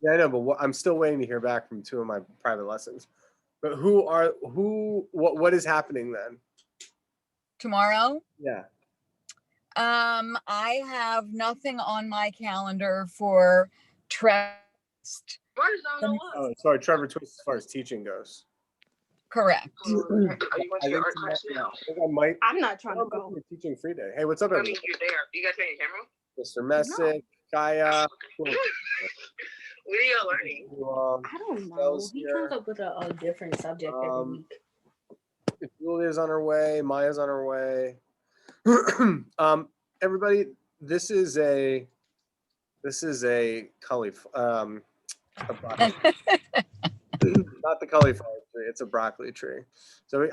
Yeah, I know, but I'm still waiting to hear back from two of my private lessons. But what is happening then? Tomorrow, Yeah. I have nothing on my calendar for Trust. Oh, sorry, Trevor Twist as far as teaching goes. Correct. I think I might. I'm not trying to I might go. be a teaching free day. Hey, what's up, everyone? You're there. You guys got your camera? Mr. Messick, Kaya. What are y'all learning? I don't know. He comes up with a different subject every week. Julia's on her way. Maya's on her way. Everybody, this is a cauliflower. Not the cauliflower tree. It's a broccoli tree. So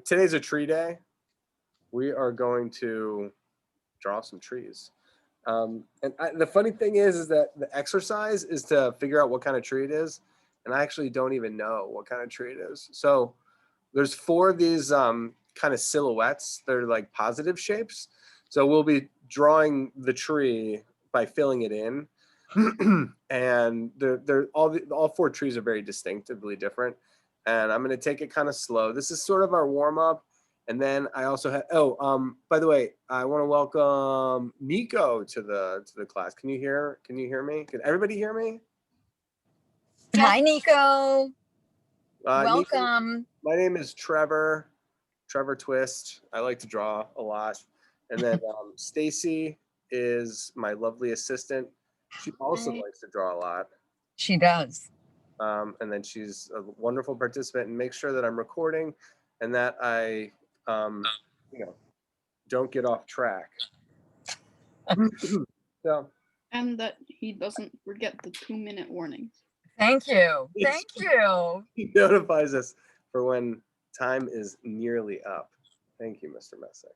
today's a tree day. We are going to draw some trees. The funny thing is that the exercise is to figure out what kind of tree it is. And I actually don't even know what kind of tree it is. So there's 4 of these kind of silhouettes. They're like positive shapes. So we'll be drawing the tree by filling it in. And they're all 4 trees are very distinctively different. And I'm going to take it kind of slow. This is sort of our warm up. And then I also have, by the way, I want to welcome Nico to the class. Can you hear me? Can everybody hear me? Hi, Nico. Nico, Welcome. my name is Trevor Twist. I like to draw a lot. And then Stacy is my lovely assistant. She also likes to draw a lot. She does. And then she's a wonderful participant and makes sure that I'm recording and that I don't get off track. So, and that he doesn't forget the 2-minute warnings. Thank you. Thank you. He notifies us for when time is nearly up. Thank you, Mr. Messick.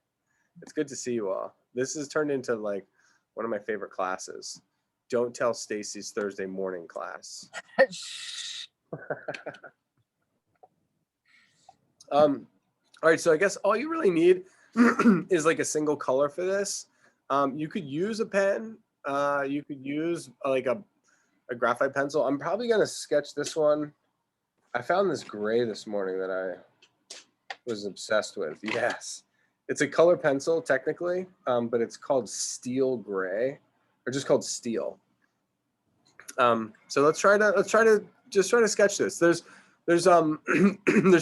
It's good to see you all. This has turned into like one of my favorite classes. Don't tell Stacy's Thursday morning class. All right, so I guess all you really need is like a single color for this. You could use a pen. You could use like a graphite pencil. I'm probably gonna sketch this one. I found this gray this morning that I was obsessed with. Yes, it's a color pencil technically, but it's called steel gray, or just called steel. So let's try to sketch this. There's there's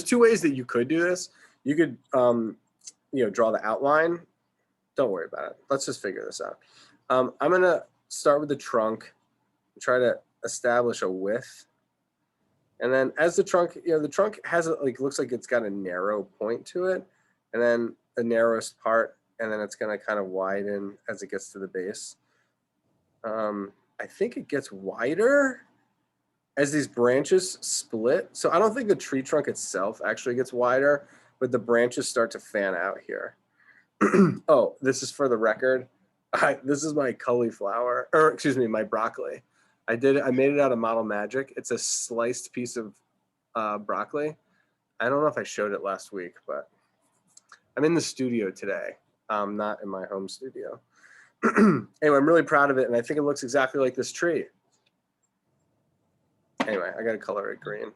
2 ways that you could do this. You could draw the outline. Don't worry about it. Let's just figure this out. I'm gonna start with the trunk, try to establish a width, and then as the trunk has looks like it's got a narrow point to it, and then the narrowest part, and then it's gonna kind of widen as it gets to the base. I think it gets wider as these branches split. So I don't think the tree trunk itself actually gets wider, but the branches start to fan out here. Oh, this is for the record. This is my cauliflower, or excuse me, my broccoli. I made it out of Model Magic. It's a sliced piece of broccoli. I don't know if I showed it last week, but I'm in the studio today. Not in my home studio. Anyway, I'm really proud of it, and I think it looks exactly like this tree. Anyway, I gotta color it green.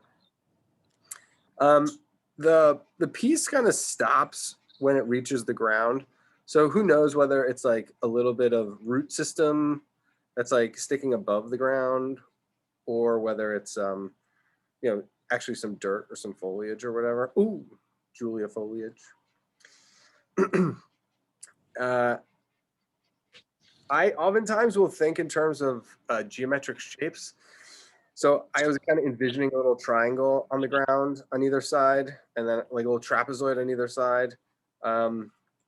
The piece kind of stops when it reaches the ground. So who knows whether it's like a little bit of root system that's like sticking above the ground, or whether it's actually some dirt or some foliage or whatever. Ooh, Julia foliage. I oftentimes will think in terms of geometric shapes. So I was kind of envisioning a little triangle on the ground on either side, and then like a little trapezoid on either side.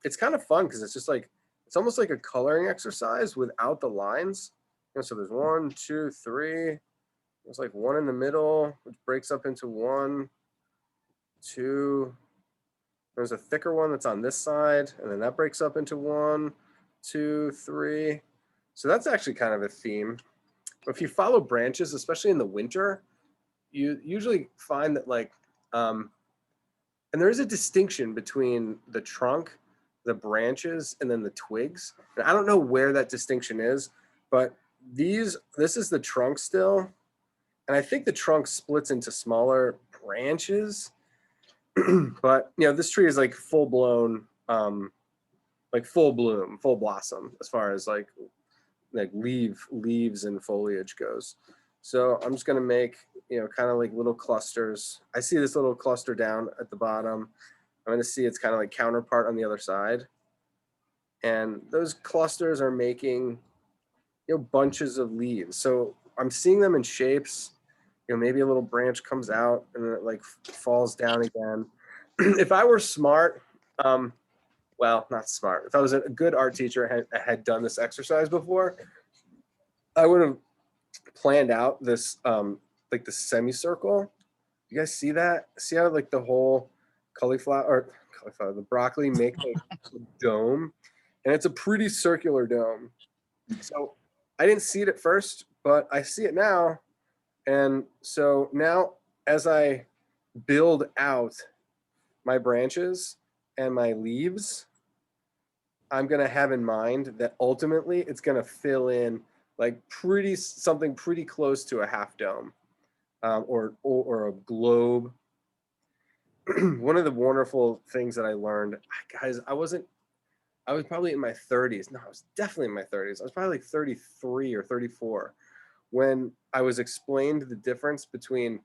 It's kind of fun because it's just like, it's almost like a coloring exercise without the lines. So there's 1, 2, 3. There's like 1 in the middle, which breaks up into 1, 2. There's a thicker one that's on this side, and then that breaks up into 1, 2, 3. So that's actually kind of a theme. But if you follow branches, especially in the winter, you usually find that and there is a distinction between the trunk, the branches, and then the twigs. And I don't know where that distinction is, but this is the trunk still, And I think the trunk splits into smaller branches, but you know, this tree is like full blown, like full bloom, full blossom as far as like leaves and foliage goes. So I'm just gonna make, you know, kind of like little clusters. I see this little cluster down at the bottom. I'm gonna see its kind of like counterpart on the other side. And those clusters are making, you know, bunches of leaves. So I'm seeing them in shapes, you know, maybe a little branch comes out and then it like falls down again. If I were smart, well, not smart. If I was a good art teacher and had done this exercise before, I would have planned out this like the semicircle. You guys see that? See how like the whole cauliflower, the broccoli make like a dome, and it's a pretty circular dome. So I didn't see it at first, but I see it now. And so now as I build out my branches and my leaves, I'm going to have in mind that ultimately it's going to fill in like something pretty close to a half dome, or a globe. One of the wonderful things that I learned, guys, I was probably in my 30s. No, I was definitely in my 30s. I was probably like 33 or 34 when I was explained the difference between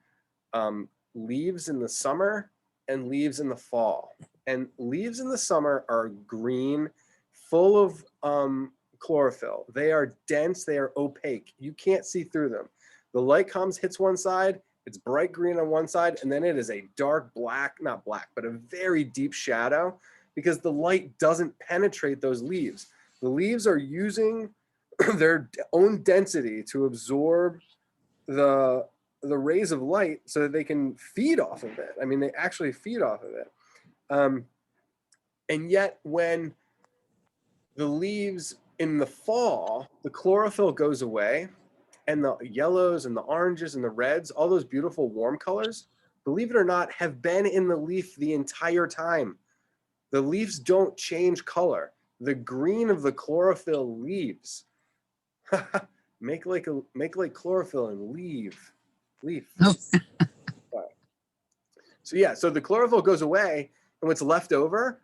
leaves in the summer and leaves in the fall. And leaves in the summer are green, full of chlorophyll. They are dense, they are opaque. You can't see through them. The light comes, hits one side, it's bright green on one side, and then it is a dark black, not black, but a very deep shadow because the light doesn't penetrate those leaves. The leaves are using their own density to absorb the rays of light so that they can feed off of it. I mean, they actually feed off of it. And yet when the leaves in the fall, the chlorophyll goes away, and the yellows and the oranges and the reds, all those beautiful warm colors, believe it or not, have been in the leaf the entire time. The leaves don't change color. The green of the chlorophyll leaves make like chlorophyll and leaf. So yeah, so the chlorophyll goes away, and what's left over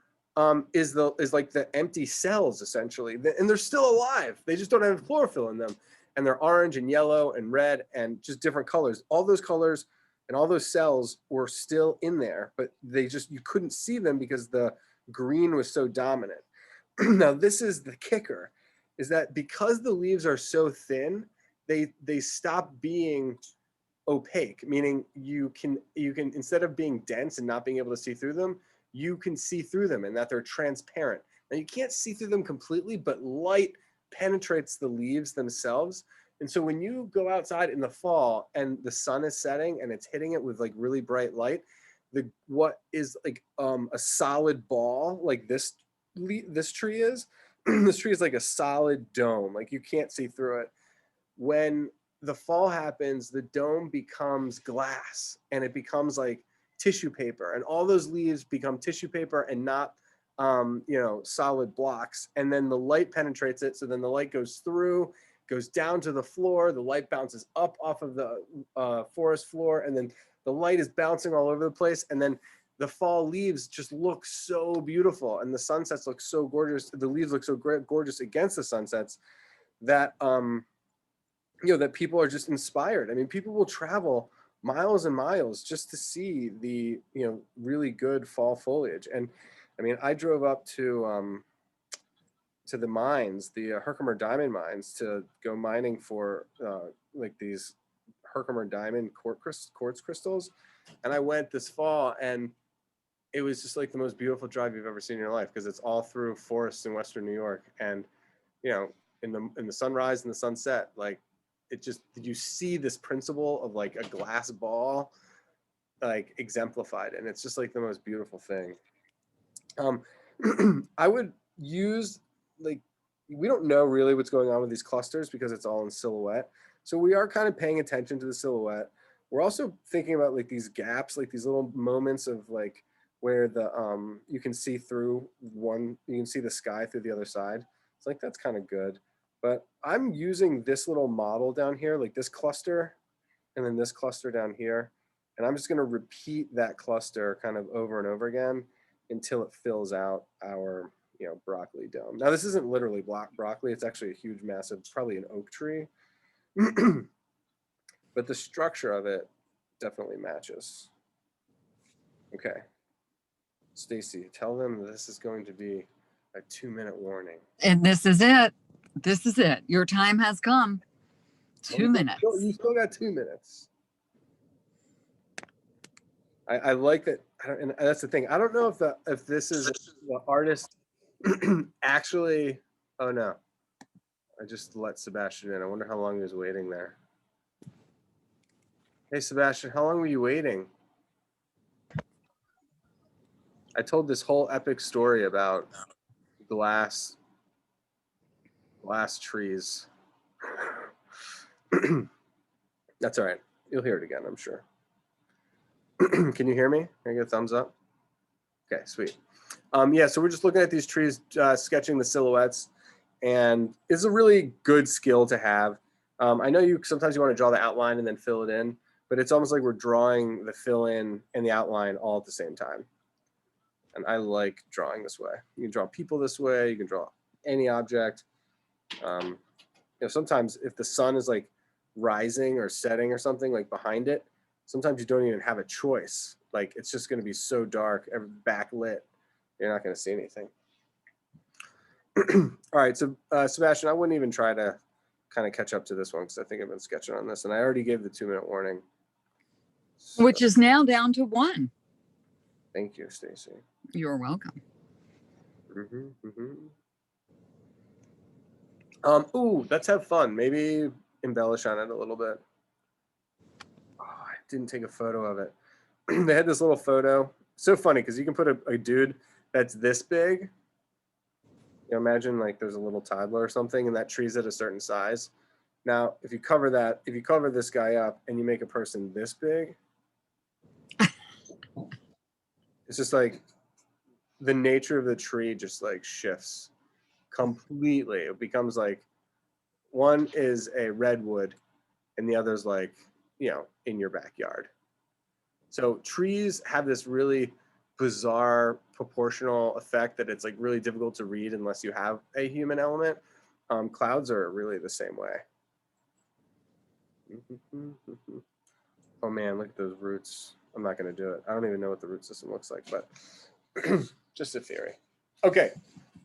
is like the empty cells essentially, and they're still alive. They just don't have chlorophyll in them, and they're orange and yellow and red and just different colors. All those colors and all those cells were still in there, but you couldn't see them because the green was so dominant. Now this is the kicker, is that because the leaves are so thin, they stop being opaque, meaning you can instead of being dense and not being able to see through them, you can see through them, and that they're transparent. Now you can't see through them completely, but light penetrates the leaves themselves. And so when you go outside in the fall and the sun is setting and it's hitting it with like really bright light, what is like a solid ball like this tree is, this tree is like a solid dome, like you can't see through it. When the fall happens, the dome becomes glass, and it becomes like tissue paper, and all those leaves become tissue paper and not solid blocks. And then the light penetrates it, so then the light goes through, goes down to the floor, the light bounces up off of the forest floor, and then the light is bouncing all over the place. And then the fall leaves just look so beautiful, and the sunsets look so gorgeous, the leaves look so gorgeous against the sunsets, that that people are just inspired. I mean, people will travel miles and miles just to see the, really good fall foliage. And I mean, I drove up to the mines, the Herkimer diamond mines, to go mining for like these Herkimer diamond quartz crystals. And I went this fall, and it was just like the most beautiful drive you've ever seen in your life, because it's all through forests in Western New York. And, in the sunrise and the sunset, like, you see this principle of like a glass ball like exemplified, and it's just like the most beautiful thing. I would use, like, we don't know really what's going on with these clusters because it's all in silhouette, so we are kind of paying attention to the silhouette. We're also thinking about like these gaps, like these little moments of like where the you can see through one, you can see the sky through the other side. It's like, that's kind of good. But I'm using this little model down here, like this cluster, and then this cluster down here. And I'm just going to repeat that cluster kind of over and over again until it fills out our, broccoli dome. Now, this isn't literally broccoli. It's actually a huge, massive, probably an oak tree. But the structure of it definitely matches. Okay. Stacy, tell them this is going to be a 2-minute warning. And this is it. This is it. Your time has come. 2 minutes. You still got 2 minutes. I like that, and that's the thing. I don't know if this is the artist actually. Oh no, I just let Sebastian in. I wonder how long he was waiting there. Hey Sebastian, how long were you waiting? I told this whole epic story about glass trees. That's all right. You'll hear it again, I'm sure. Can you hear me? Can I get a thumbs up? Okay, sweet. Yeah, so we're just looking at these trees, sketching the silhouettes, and it's a really good skill to have. I know sometimes you want to draw the outline and then fill it in, but it's almost like we're drawing the fill in and the outline all at the same time. And I like drawing this way. You can draw people this way. You can draw any object. Sometimes if the sun is like rising or setting or something like behind it, sometimes you don't even have a choice. Like it's just going to be so dark, backlit, you're not going to see anything. All right, so Sebastian, I wouldn't even try to kind of catch up to this one because I think I've been sketching on this, and I already gave the 2-minute warning. So, Which is now down to 1. Thank you, Stacy. You're welcome. Ooh, let's have fun. Maybe embellish on it a little bit. Oh, I didn't take a photo of it. They had this little photo. So funny because you can put a dude that's this big. Imagine like there's a little toddler or something, and that tree's at a certain size. Now, if you cover this guy up and you make a person this big, it's just like the nature of the tree just like shifts completely. It becomes like one is a redwood and the other's like, in your backyard. So trees have this really bizarre proportional effect that it's like really difficult to read unless you have a human element. Clouds are really the same way. Oh man, look at those roots. I'm not going to do it. I don't even know what the root system looks like, but just a theory. Okay,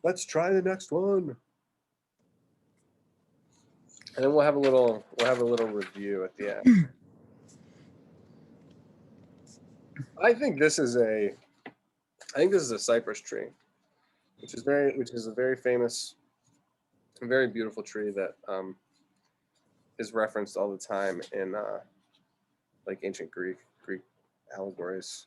let's try the next one. And then we'll have a little review at the end. I think this is a cypress tree, which is a very famous, very beautiful tree that is referenced all the time in like ancient Greek allegories.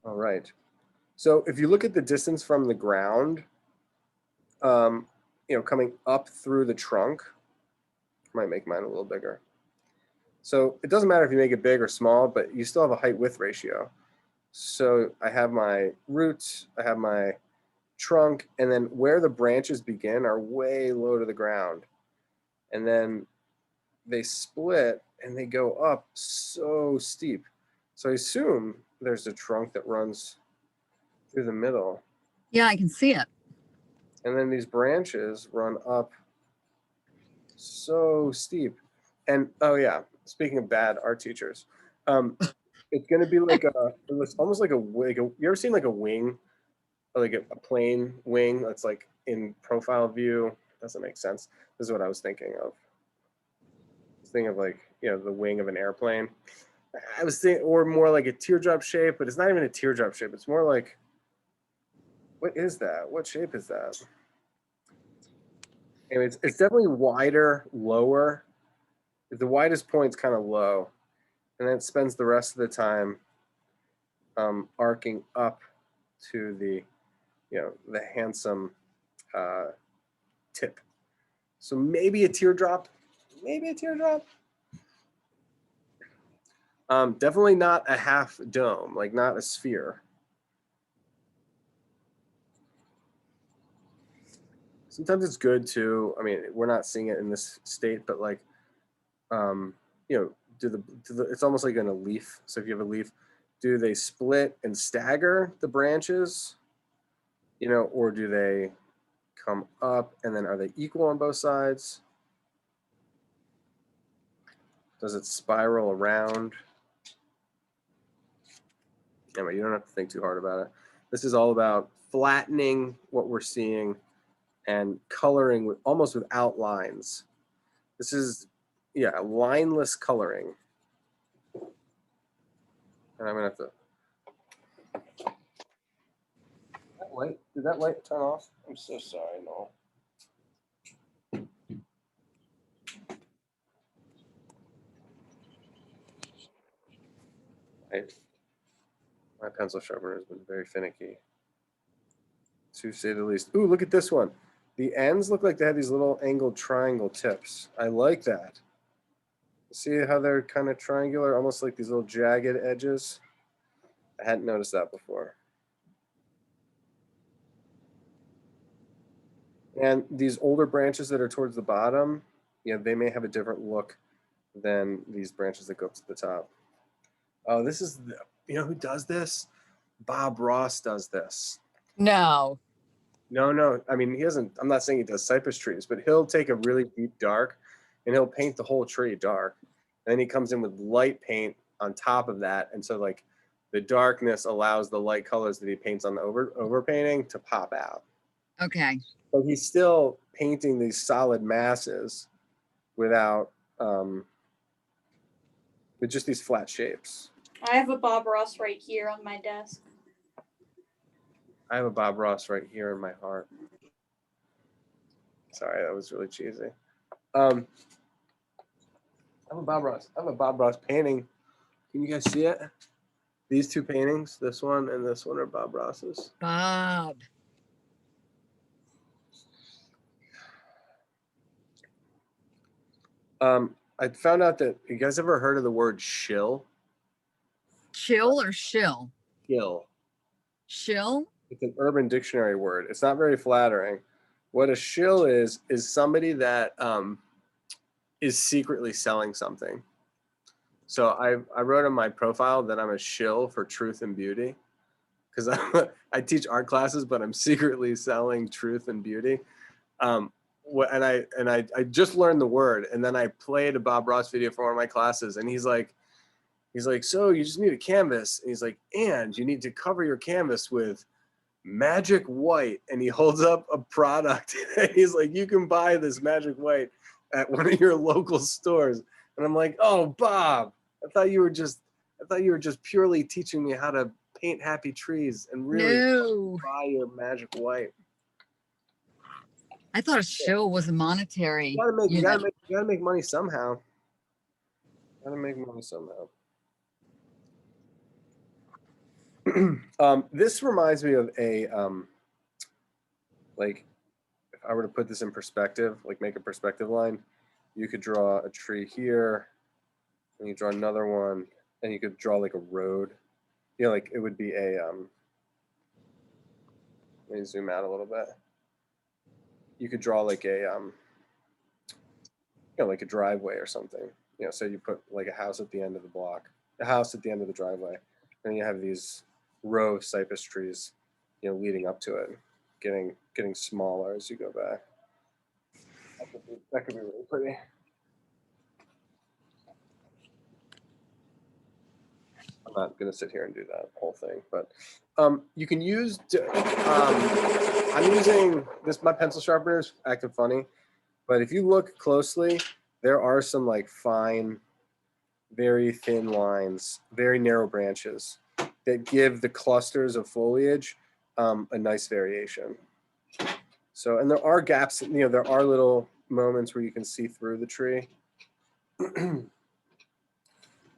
All right. So if you look at the distance from the ground, coming up through the trunk, I might make mine a little bigger. So it doesn't matter if you make it big or small, but you still have a height-width ratio. So I have my roots, I have my trunk, and then where the branches begin are way low to the ground. And then they split and they go up so steep. So I assume there's a trunk that runs through the middle. Yeah, I can see it. And then these branches run up so steep. And oh yeah, speaking of bad art teachers, it's going to be like it was almost like a wig. You ever seen like a wing, like a plane wing that's like in profile view? Doesn't make sense. This is what I was thinking of. I was thinking of like, the wing of an airplane. I was thinking, or more like a teardrop shape, but it's not even a teardrop shape. It's more like, what is that? What shape is that? Anyway, it's definitely wider, lower. The widest point's kind of low, and then it spends the rest of the time arcing up to the, the handsome tip. So maybe a teardrop, Definitely not a half dome, like not a sphere. sometimes it's good to, I mean, we're not seeing it in this state, but like, you know, it's almost like in a leaf. So if you have a leaf, do they split and stagger the branches, you know, or do they come up and then are they equal on both sides? Does it spiral around? Anyway, you don't have to think too hard about it. This is all about flattening what we're seeing and coloring with almost without lines. This is, yeah, lineless coloring. And I'm gonna have to. That light, did that light turn off? I'm so sorry, no. My pencil sharpener has been very finicky, to say the least. Ooh, look at this one. The ends look like they have these little angled triangle tips. I like that. See how they're kind of triangular, almost like these little jagged edges? I hadn't noticed that before. And these older branches that are towards the bottom, you know, they may have a different look than these branches that go up to the top. Oh, this is, you know who does this? Bob Ross does this. No. No, I mean, he doesn't, I'm not saying he does cypress trees, but he'll take a really deep dark and he'll paint the whole tree dark. And then he comes in with light paint on top of that. And so like the darkness allows the light colors that he paints on the overpainting to pop out. Okay. So he's still painting these solid masses without, with just these flat shapes. I have a Bob Ross right here on my desk. I have a Bob Ross right here in my heart. Sorry, that was really cheesy. I have a Bob Ross. I have a Bob Ross painting. Can you guys see it? These two paintings, this one and this one, are Bob Ross's. Bob. I found out that, you guys ever heard of the word shill? Chill or shill? Shill. Shill? It's an Urban Dictionary word. It's not very flattering. What a shill is somebody that is secretly selling something. So I wrote in my profile that I'm a shill for truth and beauty, because I teach art classes, but I'm secretly selling truth and beauty. And I just learned the word, and then I played a Bob Ross video for one of my classes, and he's like, so you just need a canvas, and he's like, and you need to cover your canvas with magic white, and he holds up a product, and he's like, you can buy this magic white at one of your local stores. And I'm like, oh, Bob, I thought you were just purely teaching me how to paint happy trees and really No. buy your magic white. I thought a shill was a monetary. You gotta make money somehow. Gotta make money somehow. This reminds me of a like, if I were to put this in perspective, like make a perspective line, you could draw a tree here, and you draw another one, and you could draw like a road. You know, like it would be a let me zoom out a little bit. You could draw like a you know, like a driveway or something. You know, so you put like a house at the end of the block, a house at the end of the driveway, and you have these row of cypress trees, you know, leading up to it, getting smaller as you go back. That could be really pretty. I'm not gonna sit here and do that whole thing, but you can use. I'm using this. My pencil sharpener is acting funny, but if you look closely, there are some like fine, very thin lines, very narrow branches that give the clusters of foliage a nice variation. So, and there are gaps, you know, there are little moments where you can see through the tree.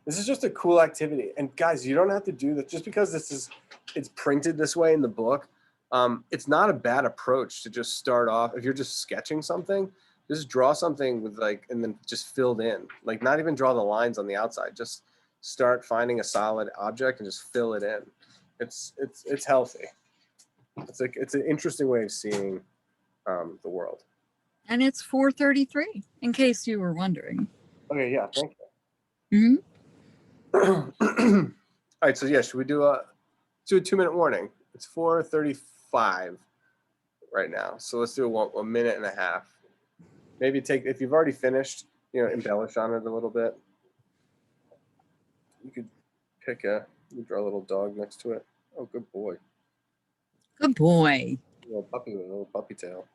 This is just a cool activity. And guys, you don't have to do that just because it's printed this way in the book. It's not a bad approach to just start off. If you're just sketching something, just draw something with like, and then just filled in, like not even draw the lines on the outside, just start finding a solid object and just fill it in. It's healthy. It's an interesting way of seeing the world. And it's 4:33, in case you were wondering. Okay, yeah, thank Hmm. you. All right, so yeah, should we do a 2-minute warning? It's 4:35 right now, so let's do a minute and a half. Maybe if you've already finished, embellish on it a little bit. You could you draw a little dog next to it. Oh, good boy. Good boy. Little puppy with a little puppy tail.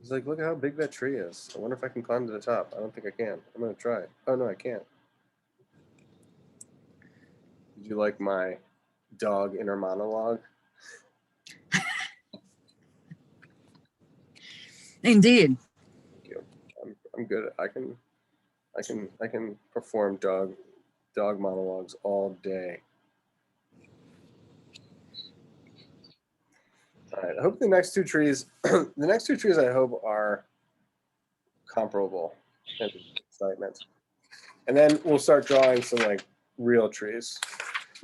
He's like, look at how big that tree is. I wonder if I can climb to the top. I don't think I can. I'm gonna try. Oh no, I can't. Did you like my dog inner monologue? Indeed. Thank you. I'm good. I can perform dog monologues all day. All right. I hope the next two trees I hope are comparable in excitement. And then we'll start drawing some like real trees.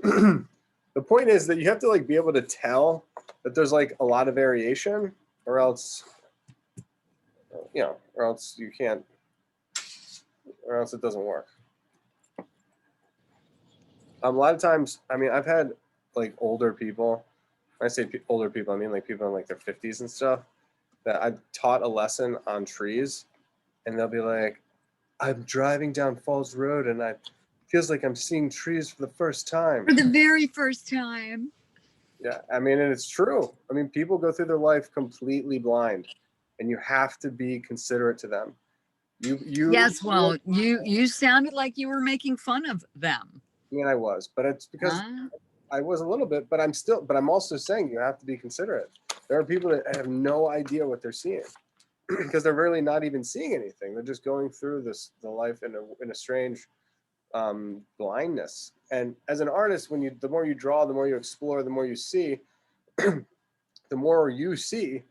The point is that you have to like be able to tell that there's like a lot of variation, or else you can't, or else it doesn't work. A lot of times, I mean, I've had like older people. When I say older people, I mean like people in like their 50s and stuff, that I've taught a lesson on trees, and they'll be like, I'm driving down Falls Road and it feels like I'm seeing trees for the first time. For the very first time. Yeah, I mean, and it's true. I mean, people go through their life completely blind, and you have to be considerate to them. Yes, well, you sounded like you were making fun of them. I mean, I was, but it's because I was a little bit, but I'm also saying you have to be considerate. There are people that have no idea what they're seeing because they're really not even seeing anything. They're just going through the life in a strange blindness. And as an artist, the more you draw, the more you explore, the more you see, the more you see,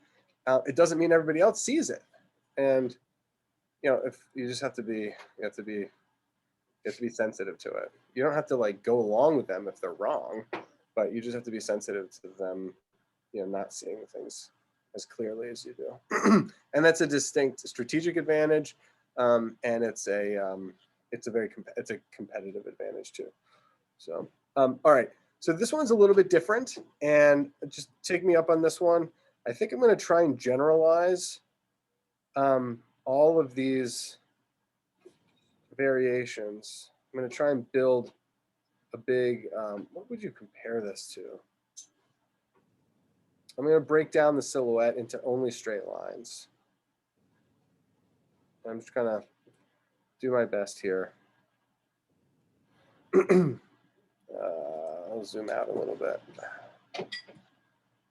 it doesn't mean everybody else sees it. And if you just have to be sensitive to it. You don't have to like go along with them if they're wrong, but you just have to be sensitive to them, not seeing things as clearly as you do. And that's a distinct strategic advantage, and it's a competitive advantage too. So, all right. So this one's a little bit different, and just take me up on this one. I think I'm going to try and generalize all of these variations. I'm going to try and build a big, what would you compare this to? I'm going to break down the silhouette into only straight lines. I'm just going to do my best here. I'll zoom out a little bit. It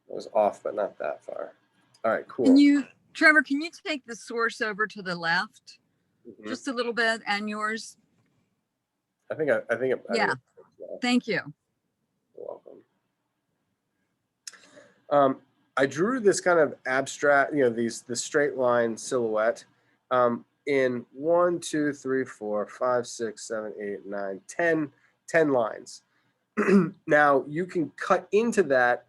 was off, but not that far. All right, cool. Trevor, can you take the source over to the left? Mm-hmm. Just a little bit, and yours? I think yeah. Thank you. You're welcome. I drew this kind of abstract, the straight line silhouette in 1, 2, 3, 4, 5, 6, 7, 8, 9, 10 lines. Now you can cut into that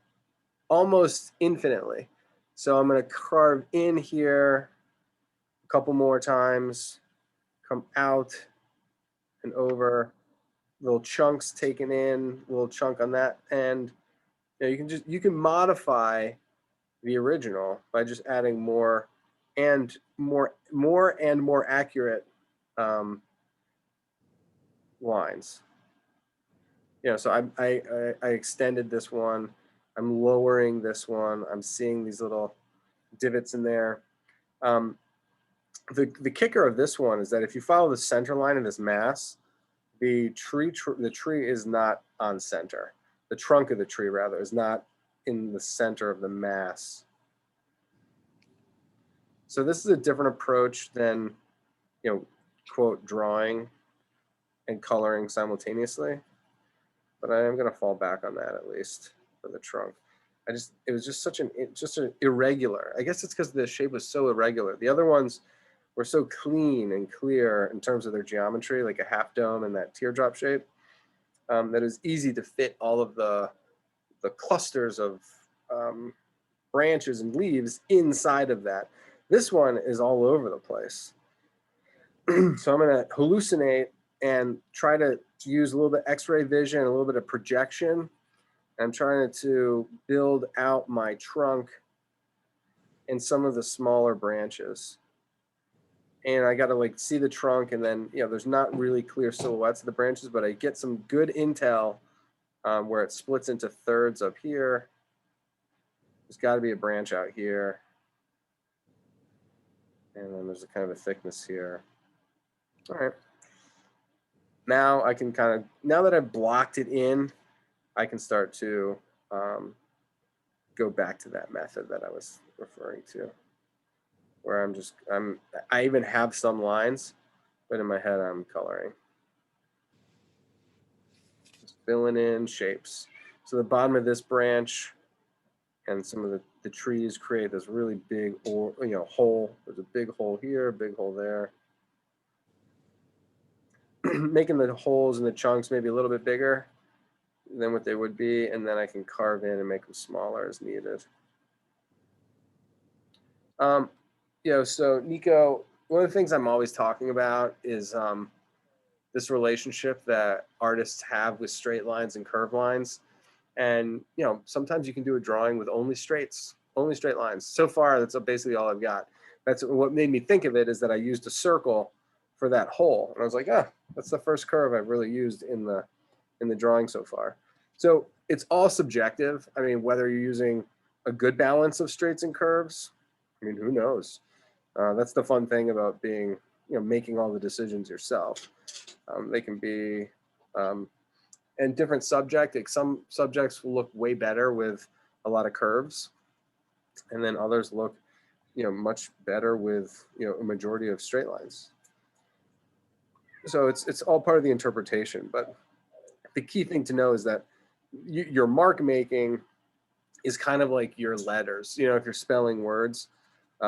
almost infinitely. So I'm going to carve in here a couple more times, come out and over, little chunks taken in, little chunk on that end. You can modify the original by just adding more and more accurate lines. So I extended this one. I'm lowering this one. I'm seeing these little divots in there. The kicker of this one is that if you follow the center line of this mass, the tree is not on center. The trunk of the tree, rather, is not in the center of the mass. So this is a different approach than, quote, drawing and coloring simultaneously. But I am going to fall back on that at least for the trunk. It was just such an irregular. I guess it's because the shape was so irregular. The other ones were so clean and clear in terms of their geometry, like a half dome and that teardrop shape, that it was easy to fit all of the the clusters of branches and leaves inside of that. This one is all over the place. So I'm going to hallucinate and try to use a little bit X-ray vision, a little bit of projection. I'm trying to build out my trunk and some of the smaller branches. And I got to like see the trunk, and then, you know, there's not really clear silhouettes of the branches, but I get some good intel where it splits into thirds up here. There's got to be a branch out here. And then there's a kind of a thickness here. All right. Now I can kind of, now that I've blocked it in, I can start to go back to that method that I was referring to, where I even have some lines, but in my head I'm coloring. Just filling in shapes. So the bottom of this branch and some of the trees create this really big, hole. There's a big hole here, a big hole there. Making the holes and the chunks maybe a little bit bigger than what they would be, and then I can carve in and make them smaller as needed. So Nico, one of the things I'm always talking about is this relationship that artists have with straight lines and curved lines. And, you know, sometimes you can do a drawing with only straight lines. So far, that's basically all I've got. That's what made me think of it, is that I used a circle for that hole. And I was like, that's the first curve I've really used in the drawing so far. So it's all subjective. I mean, whether you're using a good balance of straights and curves, I mean, who knows? That's the fun thing about being, making all the decisions yourself. They can be, and different subject. Like some subjects will look way better with a lot of curves, and then others look, much better with, a majority of straight lines. So it's all part of the interpretation. But the key thing to know is that your mark making is kind of like your letters. If you're spelling words, if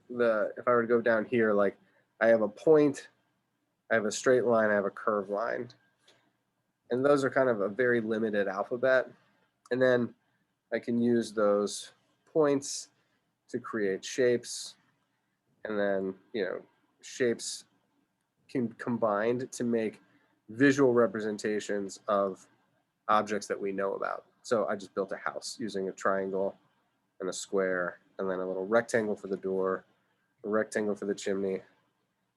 I were to go down here, like I have a point, I have a straight line, I have a curved line. And those are kind of a very limited alphabet. And then I can use those points to create shapes. And then, shapes can combine to make visual representations of objects that we know about. So I just built a house using a triangle and a square, and then a little rectangle for the door, a rectangle for the chimney.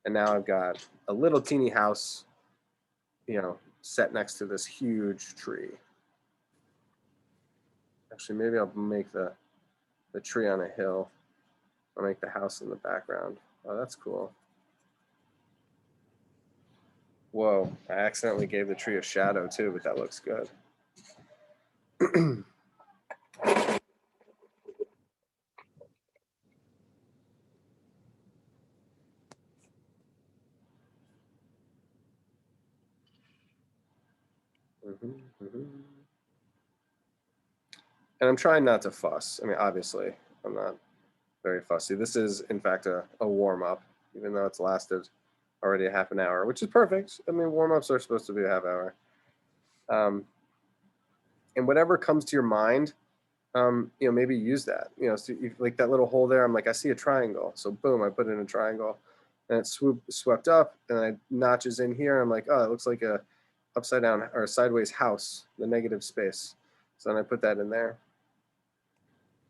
And now I've got a little teeny house, set next to this huge tree. Actually, maybe I'll make the tree on a hill. I'll make the house in the background. Oh, that's cool. Whoa, I accidentally gave the tree a shadow too, but that looks good. And I'm trying not to fuss. I mean, obviously, I'm not very fussy. This is, in fact, a warm-up, even though it's lasted already a half an hour, which is perfect. I mean, warm-ups are supposed to be a half hour. And whatever comes to your mind, maybe use that. So like that little hole there, I'm like, I see a triangle. So boom, I put in a triangle. And it swept up, and I notches in here. I'm like, oh, it looks like a upside down or a sideways house, the negative space. So then I put that in there.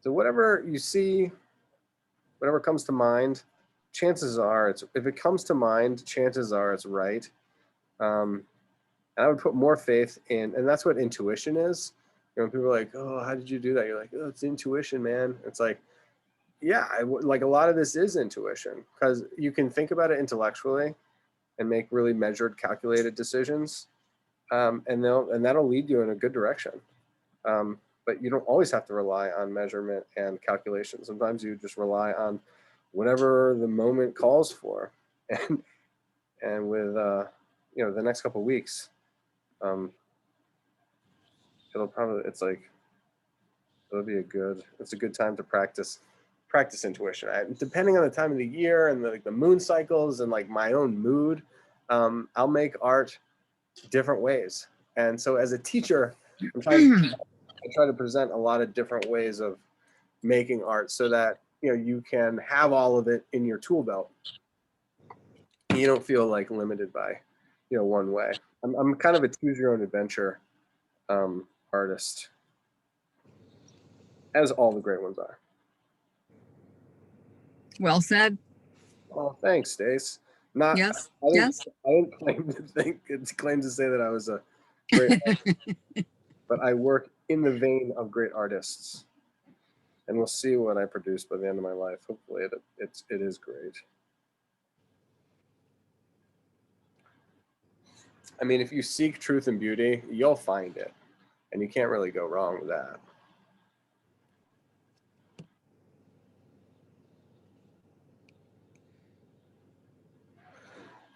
So whatever you see, whatever comes to mind, chances are if it comes to mind, chances are it's right. And I would put more faith in, and that's what intuition is. When people are like, oh, how did you do that? You're like, oh, it's intuition, man. It's like, yeah, like a lot of this is intuition, because you can think about it intellectually and make really measured, calculated decisions. And that'll lead you in a good direction. But you don't always have to rely on measurement and calculation. Sometimes you just rely on whatever the moment calls for. And with, the next couple of weeks, it's a good time to practice intuition. Depending on the time of the year and the moon cycles and like my own mood, I'll make art different ways. And so as a teacher, I try to present a lot of different ways of making art so that you can have all of it in your tool belt. You don't feel like limited by one way. I'm kind of a choose your own adventure artist, as all the great ones are. Well said. Oh, thanks, Stace. Not Yes. I didn't, Yes. I didn't claim to say that I was a great artist, but I work in the vein of great artists, and we'll see what I produce by the end of my life. Hopefully, it is great. I mean, if you seek truth and beauty, you'll find it, and you can't really go wrong with that.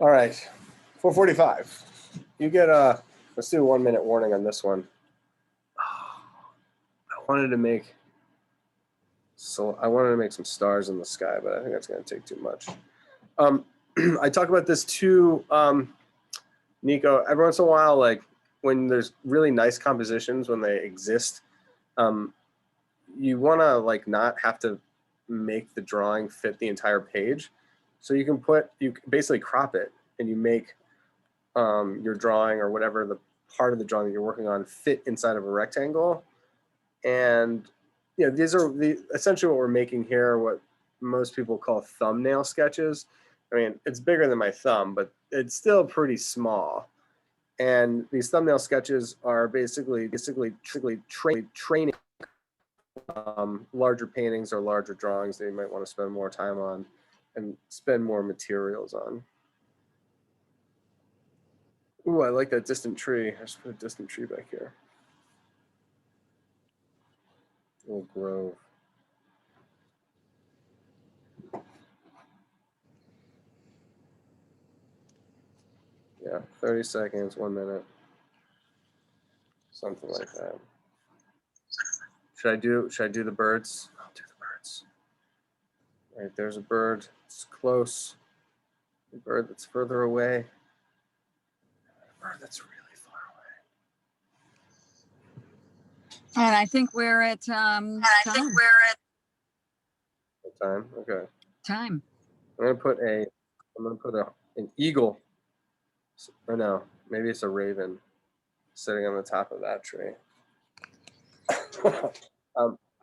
All right, 4:45. You get let's do a 1 minute warning on this one. I wanted to make some stars in the sky, but I think that's going to take too much. I talk about this too, Nico. Every once in a while, like when there's really nice compositions, when they exist, you want to like not have to make the drawing fit the entire page. So you basically crop it and you make your drawing or whatever the part of the drawing that you're working on fit inside of a rectangle. And these are essentially what we're making here, what most people call thumbnail sketches. I mean, it's bigger than my thumb, but it's still pretty small. And these thumbnail sketches are basically training larger paintings or larger drawings that you might want to spend more time on and spend more materials on. Ooh, I like that distant tree. I just put a distant tree back here. A little grove. Yeah, 30 seconds, 1 minute. Something like that. Should I do the birds? I'll do the birds. All right, there's a bird. It's close. A bird that's further away. A bird that's really far away. And I think we're at time. What time? Okay. Time. I'm gonna put an eagle. Or no, maybe it's a raven sitting on the top of that tree.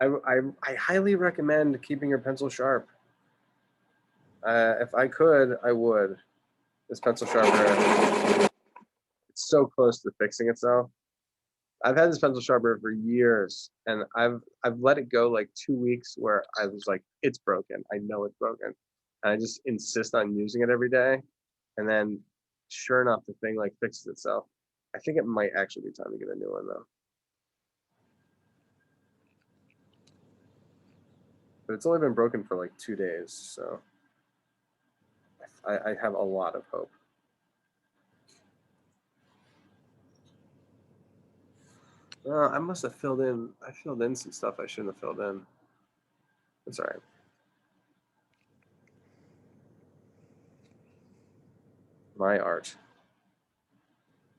I highly recommend keeping your pencil sharp. If I could, I would. This pencil sharpener, it's so close to fixing itself. I've had this pencil sharpener for years, and I've let it go like 2 weeks where I was like, it's broken. I know it's broken. And I just insist on using it every day. And then sure enough, the thing like fixes itself. I think it might actually be time to get a new one though. But it's only been broken for like 2 days, so I have a lot of hope. I must have filled in some stuff I shouldn't have filled in. That's all right. My art.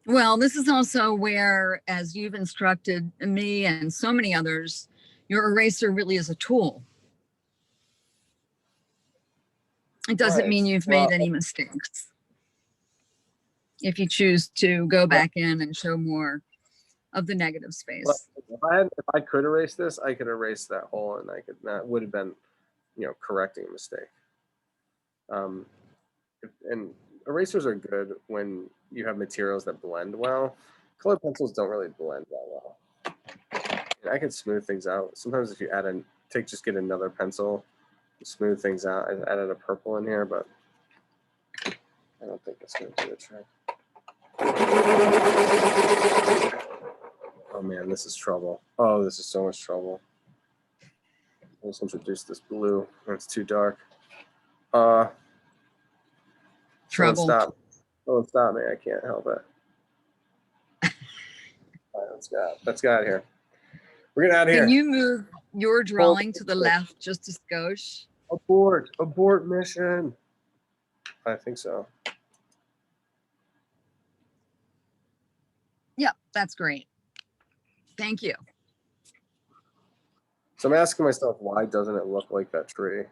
Well, this is also where, as you've instructed me and so many others, your eraser really is a tool. It doesn't mean you've made any mistakes. If you choose to go back in and show more of the negative space. If I could erase this, I could erase that hole, and that would have been, correcting a mistake. And erasers are good when you have materials that blend well. Colored pencils don't really blend that well. And I can smooth things out. Sometimes if you just get another pencil, smooth things out. I added a purple in here, but I don't think it's going to do the trick. Oh man, this is trouble. Oh, this is so much trouble. Let's introduce this blue. It's too dark. Trouble. Don't stop me. I can't help it. All right, let's get out of here. We're getting out of here. Can you move your drawing to the left just a skosh? Abort mission. I think so. Yeah, that's great. Thank you. So I'm asking myself, why doesn't it look like that tree?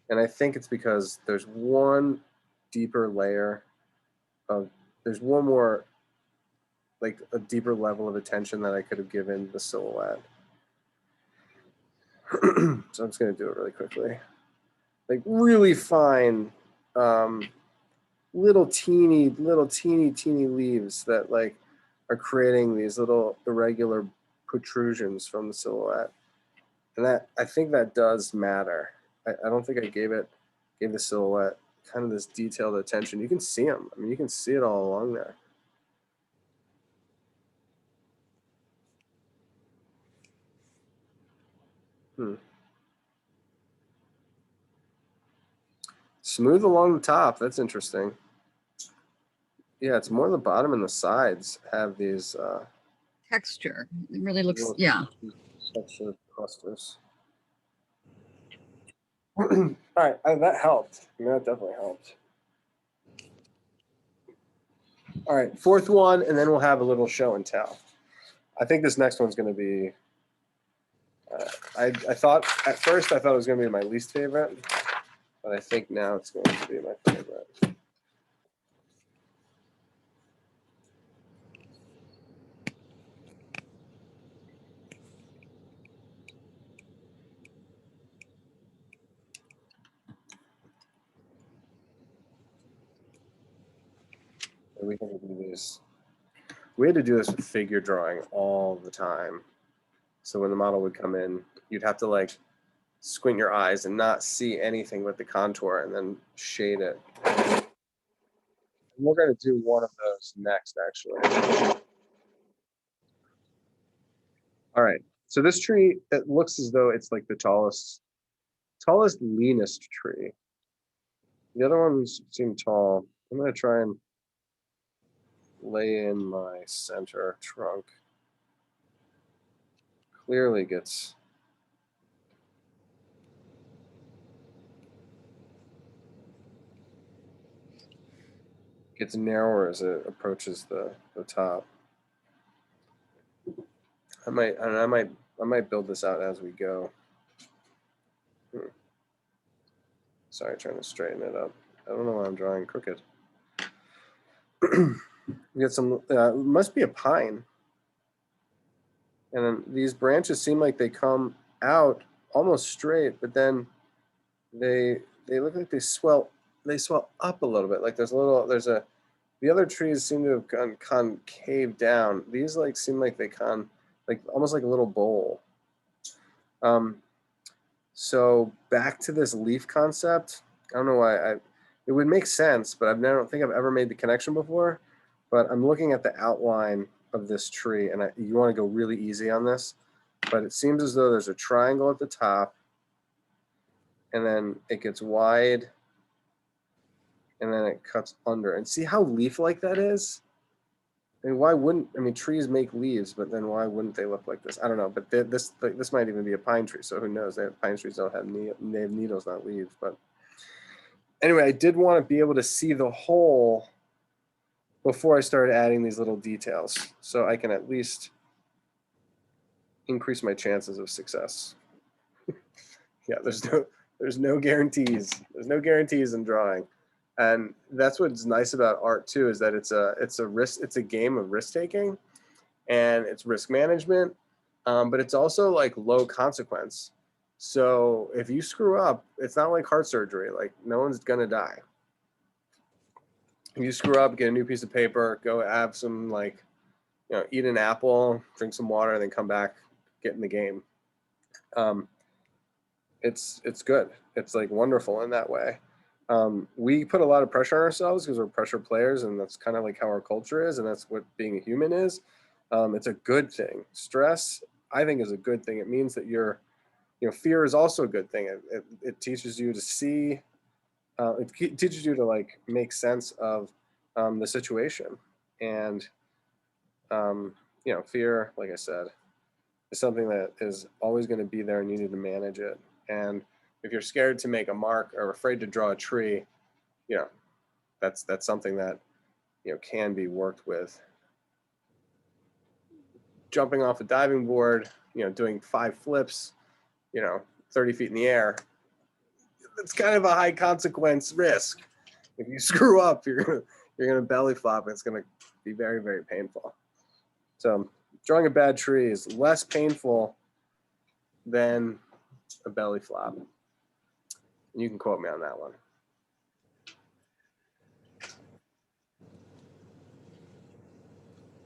And I think it's because there's one deeper layer of, there's one more, like a deeper level of attention that I could have given the silhouette. So I'm just gonna do it really quickly. Like really fine, little teeny leaves that like are creating these little irregular protrusions from the silhouette. And that, I think that does matter. I don't think I gave the silhouette kind of this detailed attention. You can see them. I mean, you can see it all along there. Smooth along the top. That's interesting. Yeah, it's more the bottom and the sides have these Texture. It really looks, little yeah. textured clusters. All right, that helped. I mean, that definitely helped. All right, fourth one, and then we'll have a little show and tell. I think this next one's going to be. I thought at first I thought it was going to be my least favorite, but I think now it's going to be my favorite. We had to do this. We had to do this with figure drawing all the time. So when the model would come in, you'd have to like squint your eyes and not see anything with the contour and then shade it. And we're going to do one of those next, actually. All right. So this tree, it looks as though it's like the tallest, leanest tree. The other ones seem tall. I'm going to try and lay in my center trunk. Clearly gets narrower as it approaches the top. I might build this out as we go. Sorry, trying to straighten it up. I don't know why I'm drawing crooked. We got some, must be a pine. And then these branches seem like they come out almost straight, but then they look like they swell up a little bit. Like the other trees seem to have gone concave down. These like seem like they like almost like a little bowl. So back to this leaf concept. I don't know why it would make sense, but I don't think I've ever made the connection before. But I'm looking at the outline of this tree, and you want to go really easy on this. But it seems as though there's a triangle at the top, and then it gets wide, and then it cuts under. And see how leaf-like that is? I mean, why wouldn't, I mean, trees make leaves, but then why wouldn't they look like this? I don't know, but this might even be a pine tree, so who knows? Pine trees don't have they have needles, not leaves. But anyway, I did want to be able to see the whole before I started adding these little details, so I can at least increase my chances of success. Yeah, there's no guarantees. There's no guarantees in drawing. And that's what's nice about art too, is that it's a game of risk taking, and it's risk management, but it's also like low consequence. So if you screw up, it's not like heart surgery. Like no one's gonna die. If you screw up, get a new piece of paper, go have some eat an apple, drink some water, and then come back, get in the game. It's good. It's like wonderful in that way. We put a lot of pressure on ourselves because we're pressure players, and that's kind of like how our culture is, and that's what being a human is. It's a good thing. Stress, I think, is a good thing. It means that fear is also a good thing. It teaches you to see, it teaches you to like make sense of the situation. And, fear, like I said, is something that is always going to be there, and you need to manage it. And if you're scared to make a mark or afraid to draw a tree, that's something that can be worked with jumping off a diving board, doing 5 flips, 30 feet in the air. It's kind of a high consequence risk. If you screw up, you're gonna belly flop, and it's gonna be very, very painful. So drawing a bad tree is less painful than a belly flop. And you can quote me on that one.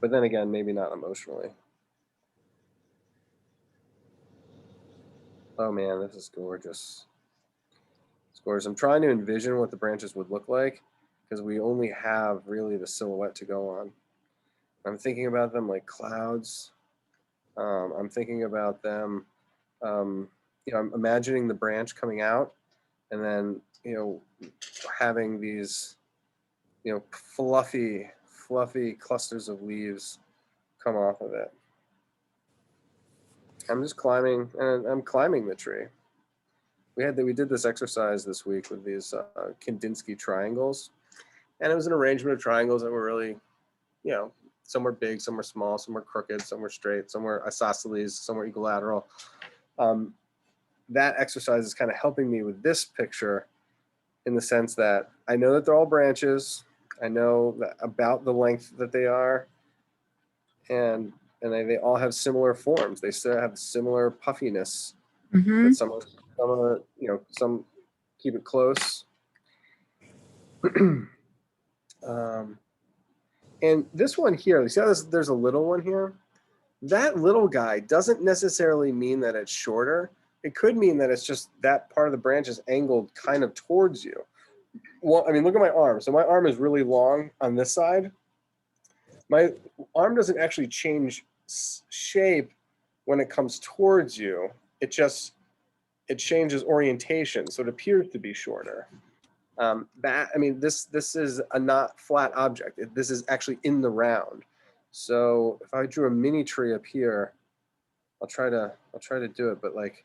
But then again, maybe not emotionally. Oh man, this is gorgeous. It's gorgeous. I'm trying to envision what the branches would look like because we only have really the silhouette to go on. I'm thinking about them like clouds. I'm thinking about them, I'm imagining the branch coming out and then, having these, fluffy clusters of leaves come off of it. I'm just climbing, and I'm climbing the tree. We did this exercise this week with these Kandinsky triangles, and it was an arrangement of triangles that were really, some were big, some were small, some were crooked, some were straight, some were isosceles, some were equilateral. That exercise is kind of helping me with this picture in the sense that I know that they're all branches. I know that about the length that they are, and they all have similar forms. They still have similar puffiness. Mm-hmm. But some are, some keep it close. And this one here, you see how there's a little one here? That little guy doesn't necessarily mean that it's shorter. It could mean that it's just that part of the branch is angled kind of towards you. Well, I mean, look at my arm. So my arm is really long on this side. My arm doesn't actually change shape when it comes towards you. It changes orientation, so it appears to be shorter. This is a not flat object. This is actually in the round. So if I drew a mini tree up here, I'll try to do it. But like,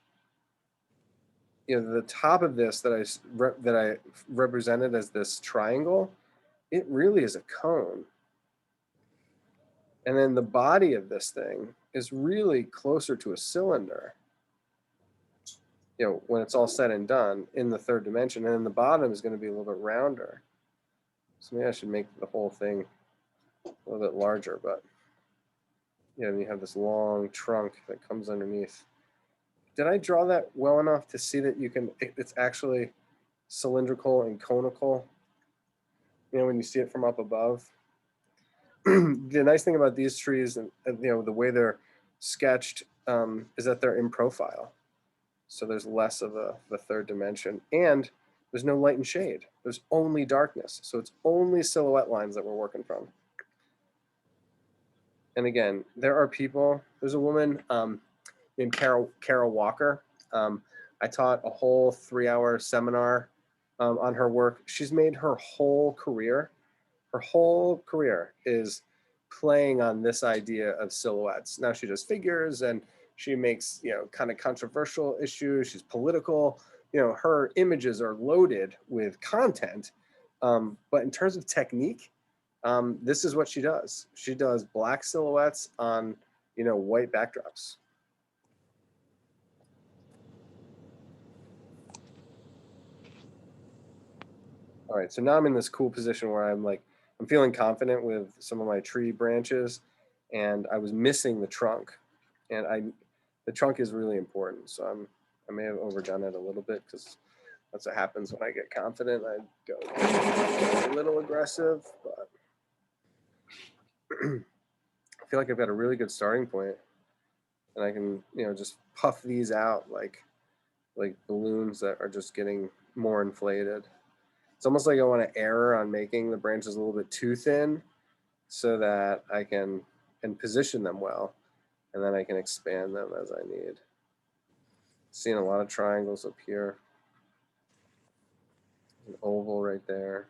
the top of this that I represented as this triangle, it really is a cone. And then the body of this thing is really closer to a cylinder. When it's all said and done in the 3rd dimension, and then the bottom is going to be a little bit rounder. So maybe I should make the whole thing a little bit larger, but you have this long trunk that comes underneath. Did I draw that well enough to see that it's actually cylindrical and conical? When you see it from up above. The nice thing about these trees and the way they're sketched is that they're in profile. So there's less of the 3rd dimension, and there's no light and shade. There's only darkness. So it's only silhouette lines that we're working from. And again, there are people, there's a woman named Carol Walker. I taught a whole 3-hour seminar on her work. She's made her whole career is playing on this idea of silhouettes. Now she does figures and she makes, kind of controversial issues. She's political. Her images are loaded with content. But in terms of technique, this is what she does. She does black silhouettes on, white backdrops. All right, so now I'm in this cool position where I'm feeling confident with some of my tree branches, and I was missing the trunk, and the trunk is really important. So I may have overdone it a little bit because that's what happens when I get confident. I go a little aggressive, but I feel like I've got a really good starting point, and I can, just puff these out like balloons that are just getting more inflated. It's almost like I want to err on making the branches a little bit too thin so that I can position them well, and then I can expand them as I need. Seeing a lot of triangles up here. An oval right there.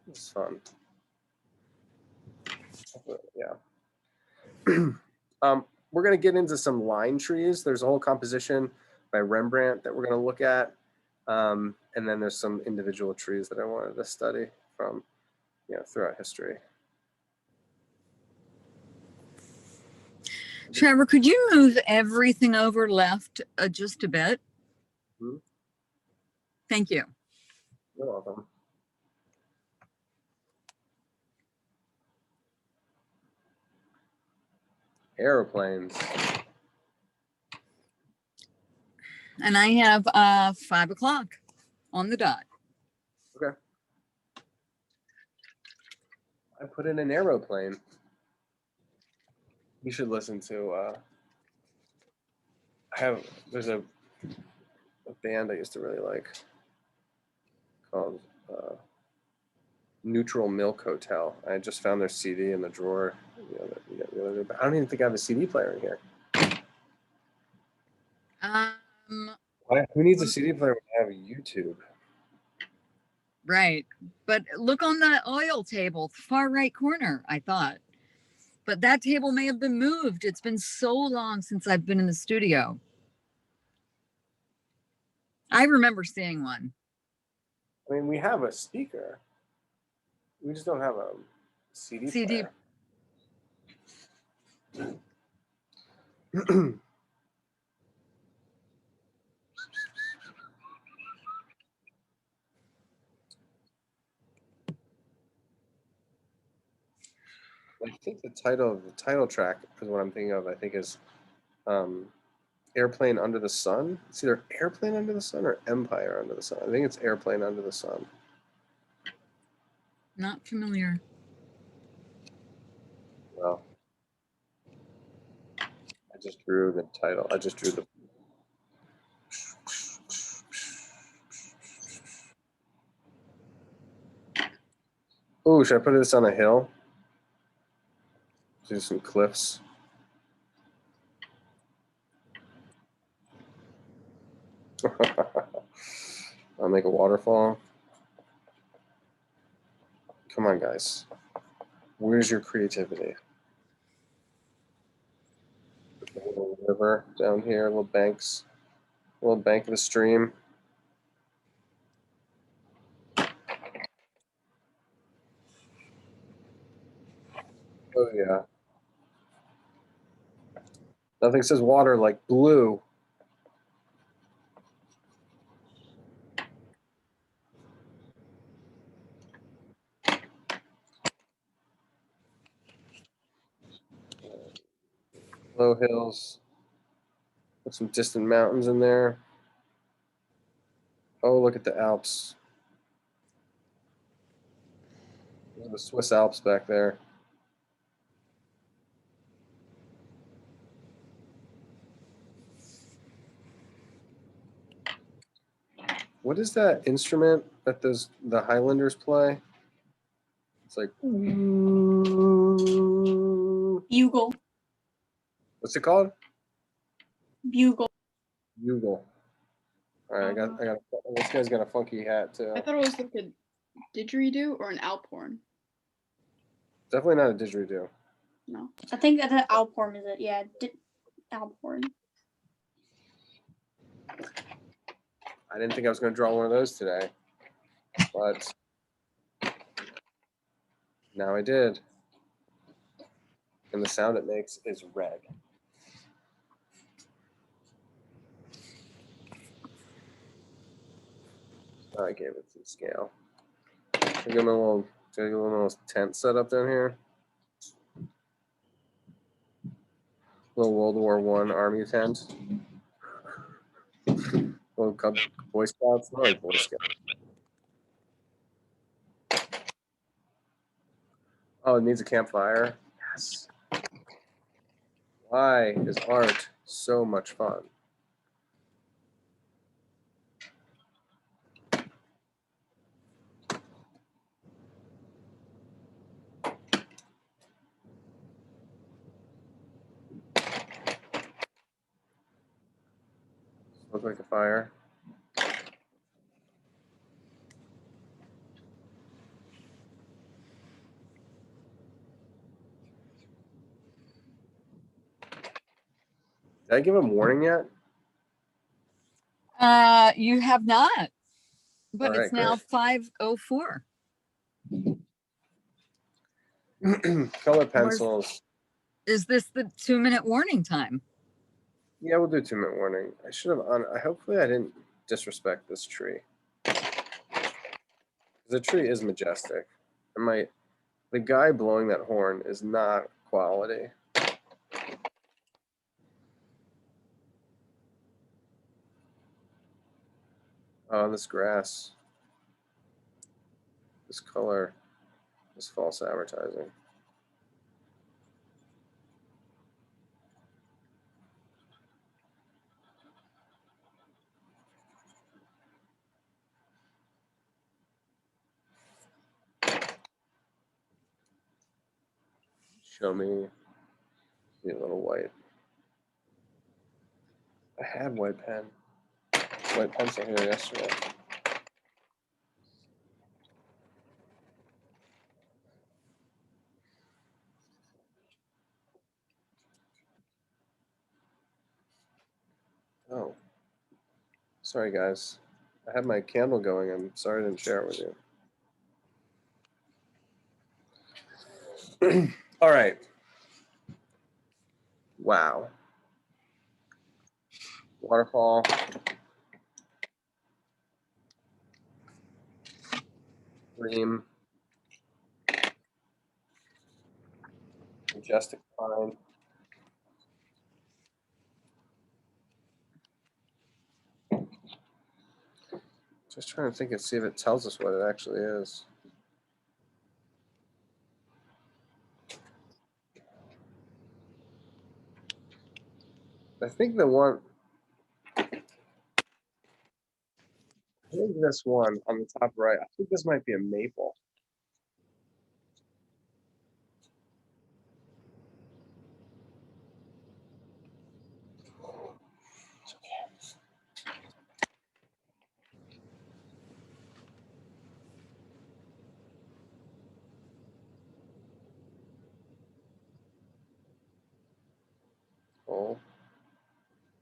It's fun. Yeah. We're going to get into some line trees. There's a whole composition by Rembrandt that we're going to look at. And then there's some individual trees that I wanted to study from, throughout history. Trevor, could you move everything over left just a bit? Hmm? Thank you. You're welcome. Aeroplanes. And I have 5 o'clock on the dot. Okay. I put in an aeroplane. You should listen to there's a band I used to really like called Neutral Milk Hotel. I just found their CD in the drawer. The other day, but I don't even think I have a CD player in here. Who needs a CD player when I have YouTube? Right. But look on the oil table, far right corner, I thought. But that table may have been moved. It's been so long since I've been in the studio. I remember seeing one. I mean, we have a speaker. We just don't have a CD player. I think the title track is what I'm thinking of. I think is Airplane Under the Sun. It's either Airplane Under the Sun or Empire Under the Sun. I think it's Airplane Under the Sun. Not familiar. Well, I just drew the title. I just drew the. Oh, should I put this on a hill? Do some cliffs. I'll make a waterfall. Come on, guys. Where's your creativity? A little river down here, little banks, a little bank of the stream. Oh yeah. Nothing says water like blue. Low hills. Put some distant mountains in there. Oh, look at the Alps. Look at the Swiss Alps back there. What is that instrument that the Highlanders play? It's like Bugle. what's it called? Bugle. Bugle. All right, I got. This guy's got a funky hat too. I thought it was like a didgeridoo or an alp horn. Definitely not a didgeridoo. No. I think that the Alphorn is it. Yeah, Alphorn. I didn't think I was going to draw one of those today, but now I did. And the sound it makes is red. I gave it some scale. Give him a little tent set up down here. Little World War I army tent. Little Cub Boy Scouts. Not like Boy Scouts. Oh, it needs a campfire. Yes. Why is art so much fun? Look like a fire. Did I give him warning yet? You have not, but All it's right, now 5:04. Color pencils. Is this the 2-minute warning time? Yeah, we'll do 2-minute warning. I should have I hopefully I didn't disrespect this tree. The tree is majestic. The guy blowing that horn is not quality. Oh, this grass, this color is false advertising. Show me a little white. I had white pencil here yesterday. Oh, sorry guys. I had my candle going. I'm sorry I didn't share it with you. All right. Wow. Waterfall. Dream. Majestic pine. Just trying to think and see if it tells us what it actually is. I think this one on the top right, I think this might be a maple. Oh,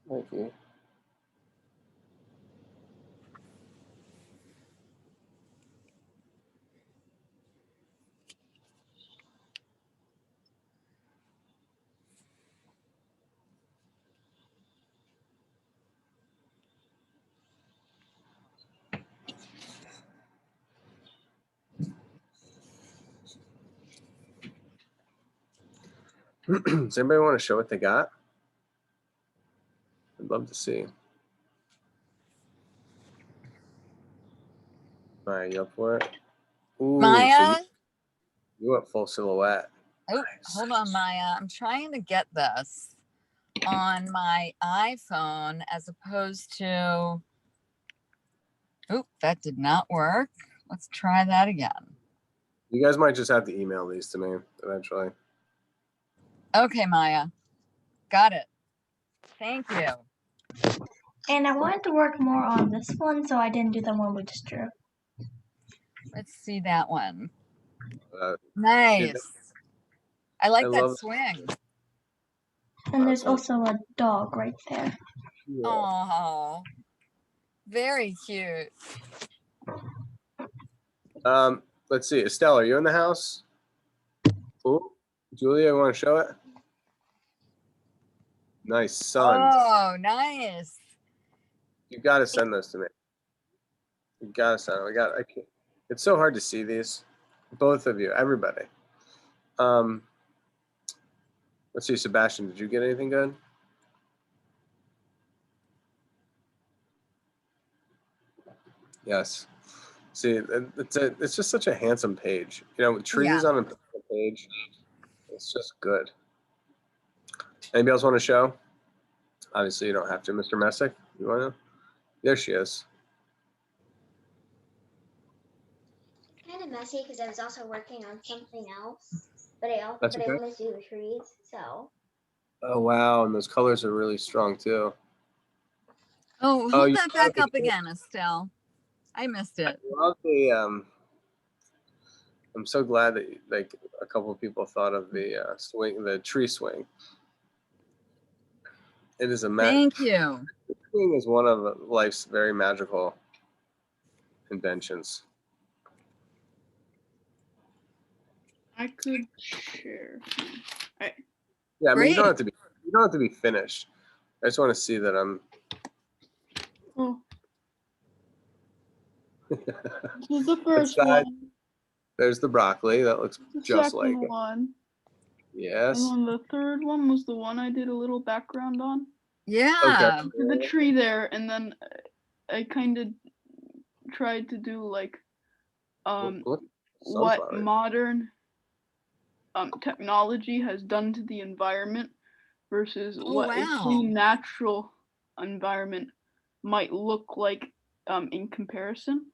might be. Does anybody want to show what they got? I'd love to see. Maya, you up for it? Ooh, Maya? so you went full silhouette. Oh, Nice. hold on, Maya. I'm trying to get this on my iPhone as opposed to. Oh, that did not work. Let's try that again. You guys might just have to email these to me eventually. Okay, Maya. Got it. Thank you. And I wanted to work more on this one, so I didn't do the one we just drew. Let's see that one. Dude, Nice. I like that love swing. And there's awesome. also a dog right there. Yeah. Oh, very cute. Let's see. Estelle, are you in the house? Ooh, Julia, you want to show it? Nice sun. Oh, nice. You got to send those to me. You got to send them. I can't. It's so hard to see these. Both of you, everybody. Let's see, Sebastian, did you get anything good? Yes. See, it's just such a handsome page. You know, with trees on a page, it's just good. Anybody else want to show? Obviously, you don't have to. Mr. Messick, you want to? There she is. Kind of messy because I was also working on something else, but I That's okay. wanted to do the trees, so. Oh, wow. And those colors are really strong, too. Oh, Oh, hold you that back up again, Estelle. I missed it. I love the, I'm so glad that like a couple of people thought of the swing, the tree swing. It is a Thank you. Swing is one of life's very magical inventions. I could share. All right. Yeah, I mean, you don't Great. have to be finished. I just want to see that I'm. Oh, this is the What first side? one. There's the broccoli. That looks The just like second it. one. Yes. And then the third one was the one I did a little background on. Yeah. The tree there, and then I kind of tried to do like Look, what sunflower. modern technology has done to the environment versus Oh, what a wow. clean natural environment might look like in comparison.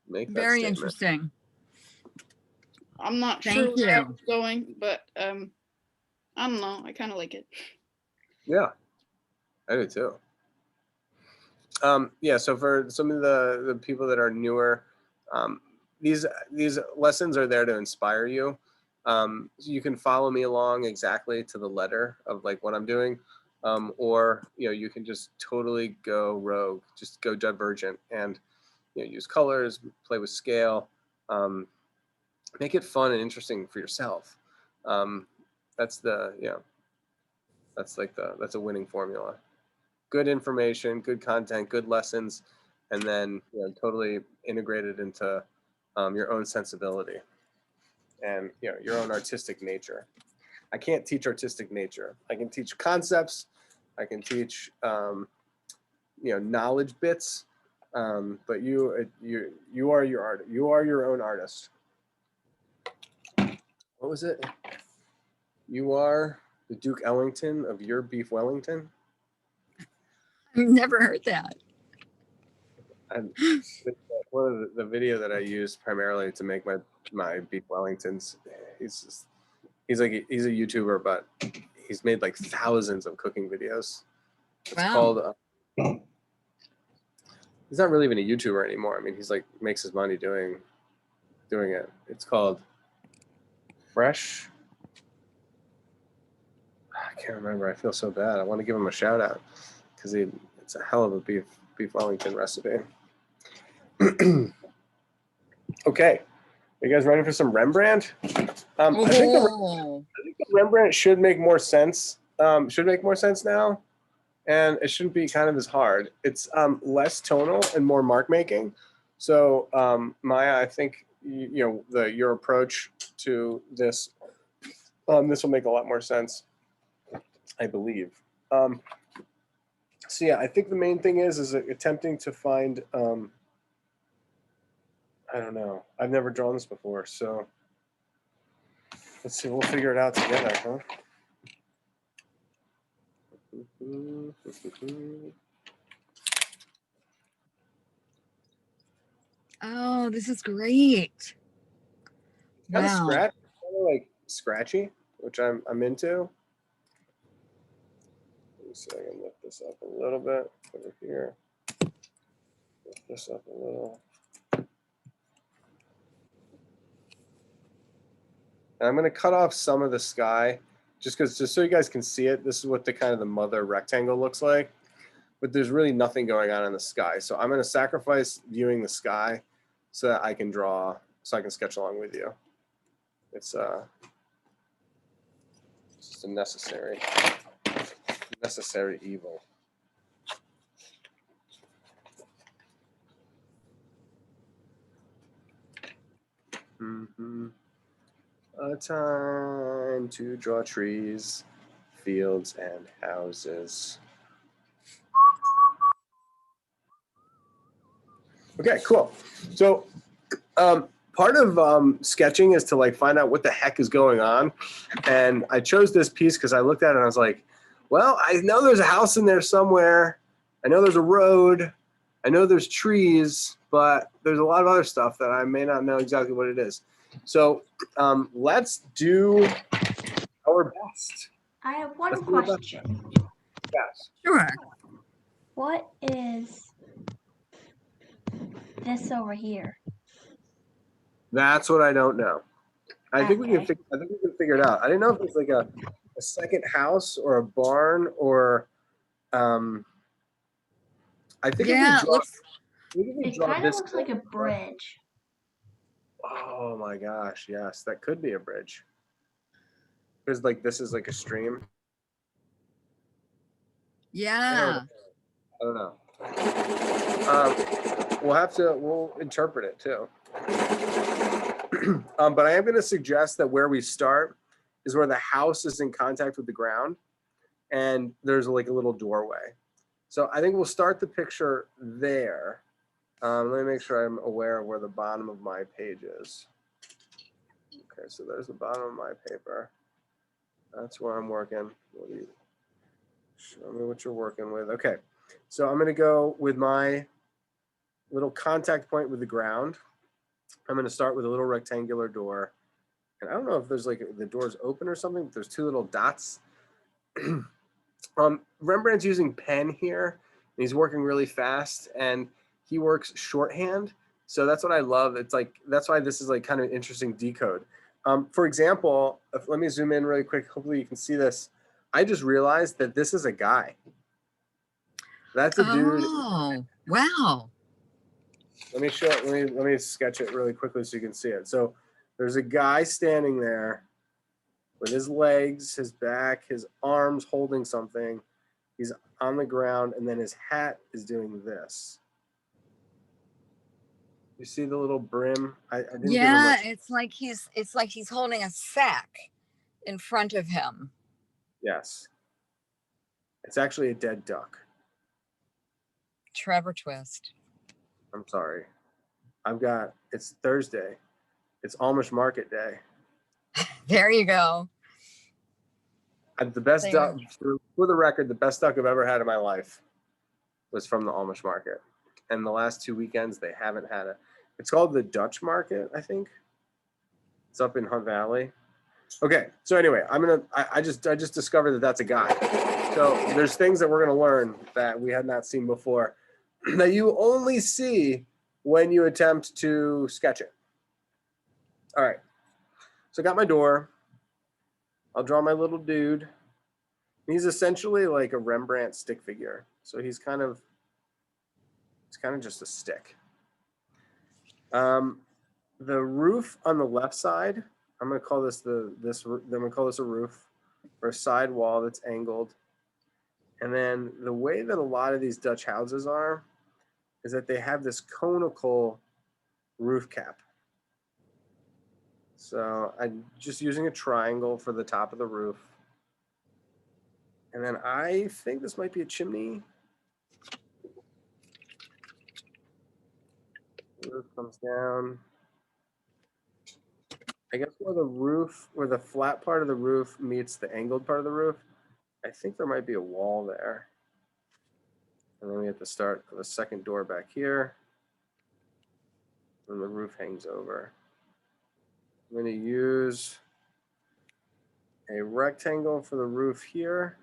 Make that Very statement. interesting. I'm not Thank sure where you. it's going, but I don't know. I kind of like it. Yeah, I do too. Yeah, so for some of the people that are newer, these lessons are there to inspire you. So you can follow me along exactly to the letter of like what I'm doing, or you can just totally go rogue, just go divergent, and use colors, play with scale, make it fun and interesting for yourself. That's that's a winning formula. Good information, good content, good lessons, and then totally integrated into your own sensibility and your own artistic nature. I can't teach artistic nature. I can teach concepts. I can teach knowledge bits, but you are your art. You are your own artist. What was it? You are the Duke Ellington of your beef Wellington. I've never heard that. And one of the video that I use primarily to make my beef Wellingtons, he's a YouTuber, but he's made like thousands of cooking videos. It's Wow. called. He's not really even a YouTuber anymore. I mean, he's like makes his money doing it. It's called Fresh. I can't remember. I feel so bad. I want to give him a shout out because it's a hell of a beef Wellington recipe. Okay, are you guys ready for some Rembrandt? I think the Rembrandt should make more sense. Should make more sense now, and it shouldn't be kind of as hard. It's less tonal and more mark making. So Maya, I think your approach to this this will make a lot more sense, I believe. So yeah, I think the main thing is attempting to find. I don't know. I've never drawn this before, so let's see. We'll figure it out together, huh? Oh, this is great. Kind of Wow. kind of like scratchy, which I'm into. Let me see if I can lift this up a little bit over here. Lift this up a little. And I'm going to cut off some of the sky just so you guys can see it. This is what the kind of the mother rectangle looks like, but there's really nothing going on in the sky. So I'm going to sacrifice viewing the sky so that I can so I can sketch along with you. It's just a necessary evil. A time to draw trees, fields, and houses. Okay, cool. So part of sketching is to like find out what the heck is going on. And I chose this piece because I looked at it and I was like, well, I know there's a house in there somewhere. I know there's a road. I know there's trees, but there's a lot of other stuff that I may not know exactly what it is. So let's do our best. I have one question. Yes. Sure. What is this over here? That's what I don't know. I think we can Okay. figure it out. I didn't know if it's like a second house or a barn or I think Yeah, if we It draw kind of this looks like a bridge. Oh my gosh, yes, that could be a bridge. because like this is like a stream. Yeah. I don't know. We'll interpret it too. But I am going to suggest that where we start is where the house is in contact with the ground and there's like a little doorway. So I think we'll start the picture there. Let me make sure I'm aware of where the bottom of my page is. Okay, so there's the bottom of my paper. That's where I'm working. Show me what you're working with. Okay, so I'm going to go with my little contact point with the ground. I'm going to start with a little rectangular door. And I don't know if there's like the door's open or something, but there's two little dots. Rembrandt's using pen here, and he's working really fast, and he works shorthand. So that's what I love. It's like, that's why this is like kind of an interesting decode. For example, let me zoom in really quick. Hopefully you can see this. I just realized that this is a guy. That's a dude. Oh, wow. Let me sketch it really quickly so you can see it. So there's a guy standing there with his legs, his back, his arms holding something. He's on the ground, and then his hat is doing this. You see the little brim? I didn't give him Yeah, much. it's like he's holding a sack in front of him. Yes. It's actually a dead duck. Trevor Twist. I'm sorry. It's Thursday. It's Amish Market Day. There you go. The best There. duck, for the record, the best duck I've ever had in my life was from the Amish Market. And the last 2 weekends, they haven't had it. It's called the Dutch Market, I think. It's up in Hunt Valley. Okay, so anyway, I just discovered that that's a guy. So there's things that we're gonna learn that we had not seen before that you only see when you attempt to sketch it. All right, so I got my door. I'll draw my little dude. He's essentially like a Rembrandt stick figure. So he's kind of just a stick. The roof on the left side, I'm gonna call this I'm gonna call this a roof or a side wall that's angled. And then the way that a lot of these Dutch houses are is that they have this conical roof cap. So I'm just using a triangle for the top of the roof. And then I think this might be a chimney. The roof comes down. I guess where the flat part of the roof meets the angled part of the roof, I think there might be a wall there. And then we have to start the second door back here. And the roof hangs over. I'm going to use a rectangle for the roof here,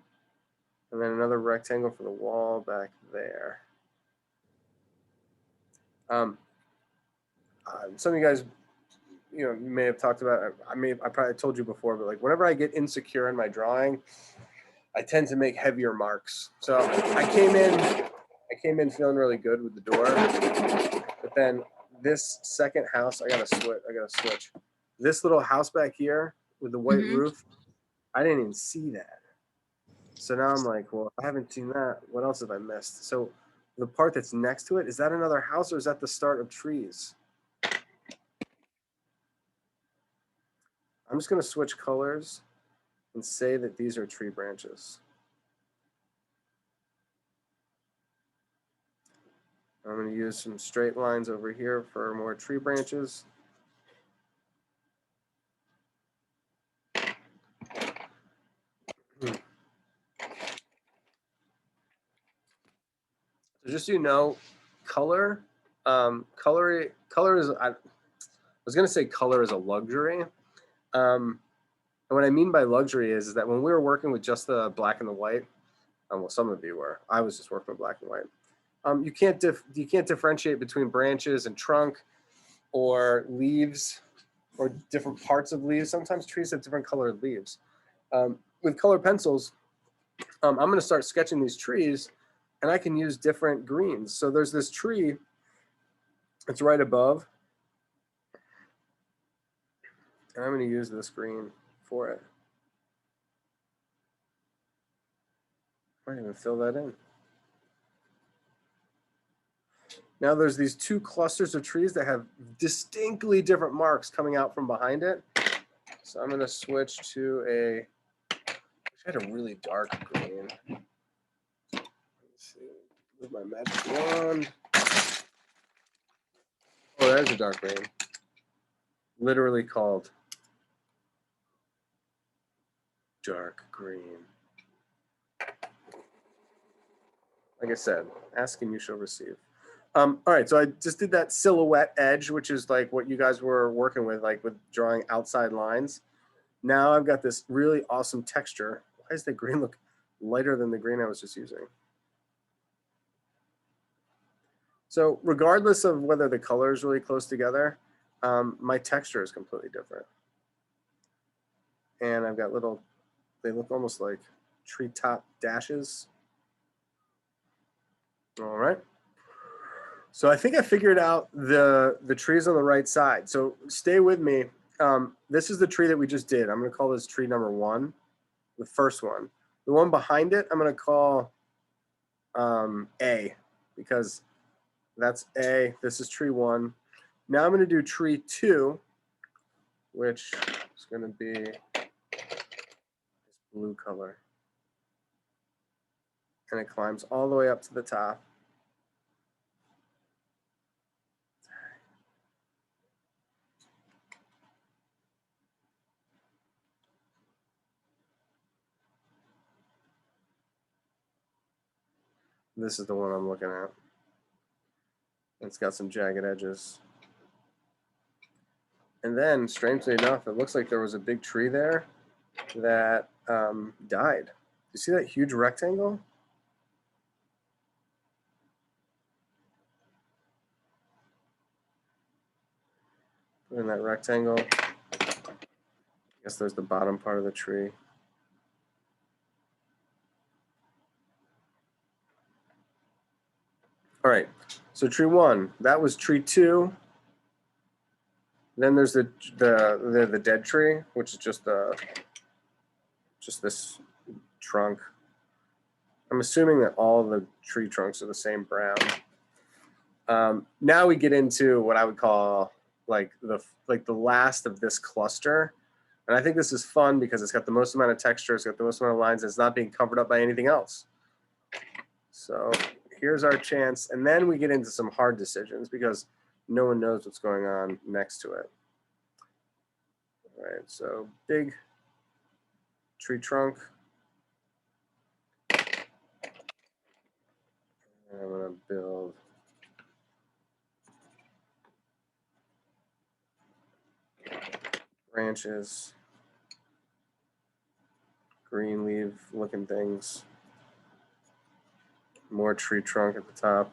and then another rectangle for the wall back there. Some of you guys, you may have talked about, I probably told you before, but like whenever I get insecure in my drawing, I tend to make heavier marks. So I came in feeling really good with the door, but then this second house, I gotta switch. This little house back here with the white roof, I didn't even see that. So now I'm like, well, I haven't seen that. What else have I missed? So the part that's next to it, is that another house or is that the start of trees? I'm just gonna switch colors and say that these are tree branches. I'm going to use some straight lines over here for more tree branches. So just so you know, color is, I was going to say color is a luxury. And what I mean by luxury is that when we were working with just the black and the white, well, some of you were, I was just working with black and white. You can't differentiate between branches and trunk or leaves or different parts of leaves. Sometimes trees have different colored leaves. With color pencils, I'm going to start sketching these trees and I can use different greens. So there's this tree that's right above. And I'm going to use this green for it. Might even fill that in. Now there's these two clusters of trees that have distinctly different marks coming out from behind it. So I'm gonna switch to a, I had a really dark green. Let's see, move my magic wand. Oh, there's a dark green. Literally called dark green. Like I said, ask and you shall receive. All right, so I just did that silhouette edge, which is like what you guys were working with, like with drawing outside lines. Now I've got this really awesome texture. Why does the green look lighter than the green I was just using? So regardless of whether the color is really close together, my texture is completely different. And I've got little, they look almost like treetop dashes. All right. So I think I figured out the trees on the right side. So stay with me. This is the tree that we just did. I'm going to call this tree number 1, the first one. The one behind it, I'm going to call A, because that's A. This is tree 1. Now I'm going to do tree 2, which is going to be this blue color. And it climbs all the way up to the top. This is the one I'm looking at. It's got some jagged edges. And then, strangely enough, it looks like there was a big tree there that died. You see that huge rectangle? Put in that rectangle. I guess there's the bottom part of the tree. All right, so tree 1, that was tree 2. Then there's the dead tree, which is just this trunk. I'm assuming that all the tree trunks are the same brown. Now we get into what I would call like the last of this cluster. And I think this is fun because it's got the most amount of texture, it's got the most amount of lines, and it's not being covered up by anything else. So here's our chance. And then we get into some hard decisions because no one knows what's going on next to it. All right, so big tree trunk. And I'm gonna build branches, green leaf looking things, more tree trunk at the top.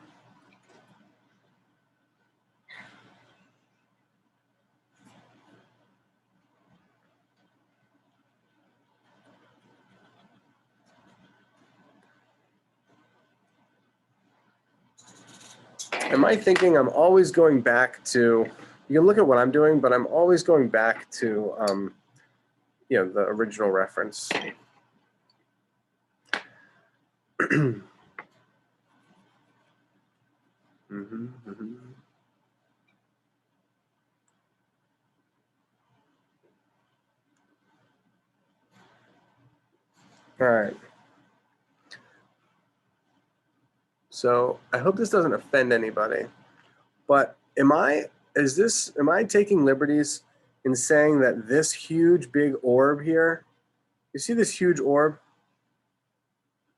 Am I thinking I'm always going back to, you can look at what I'm doing, but I'm always going back to, you know, the original reference. All right. So I hope this doesn't offend anybody, but am I taking liberties in saying that this huge big orb here, you see this huge orb?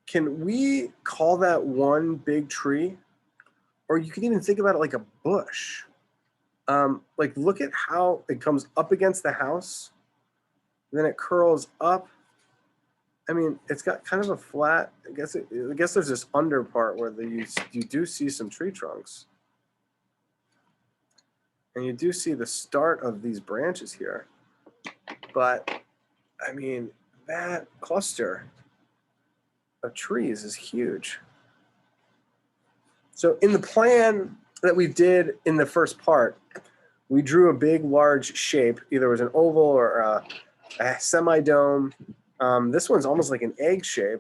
Can we call that one big tree? Or you can even think about it like a bush. Like look at how it comes up against the house, then it curls up. I mean, it's got kind of a flat, I guess there's this under part where you do see some tree trunks. And you do see the start of these branches here. But, I mean, that cluster of trees is huge. So in the plan that we did in the first part, we drew a big, large shape. Either it was an oval or a semi-dome. This one's almost like an egg shape.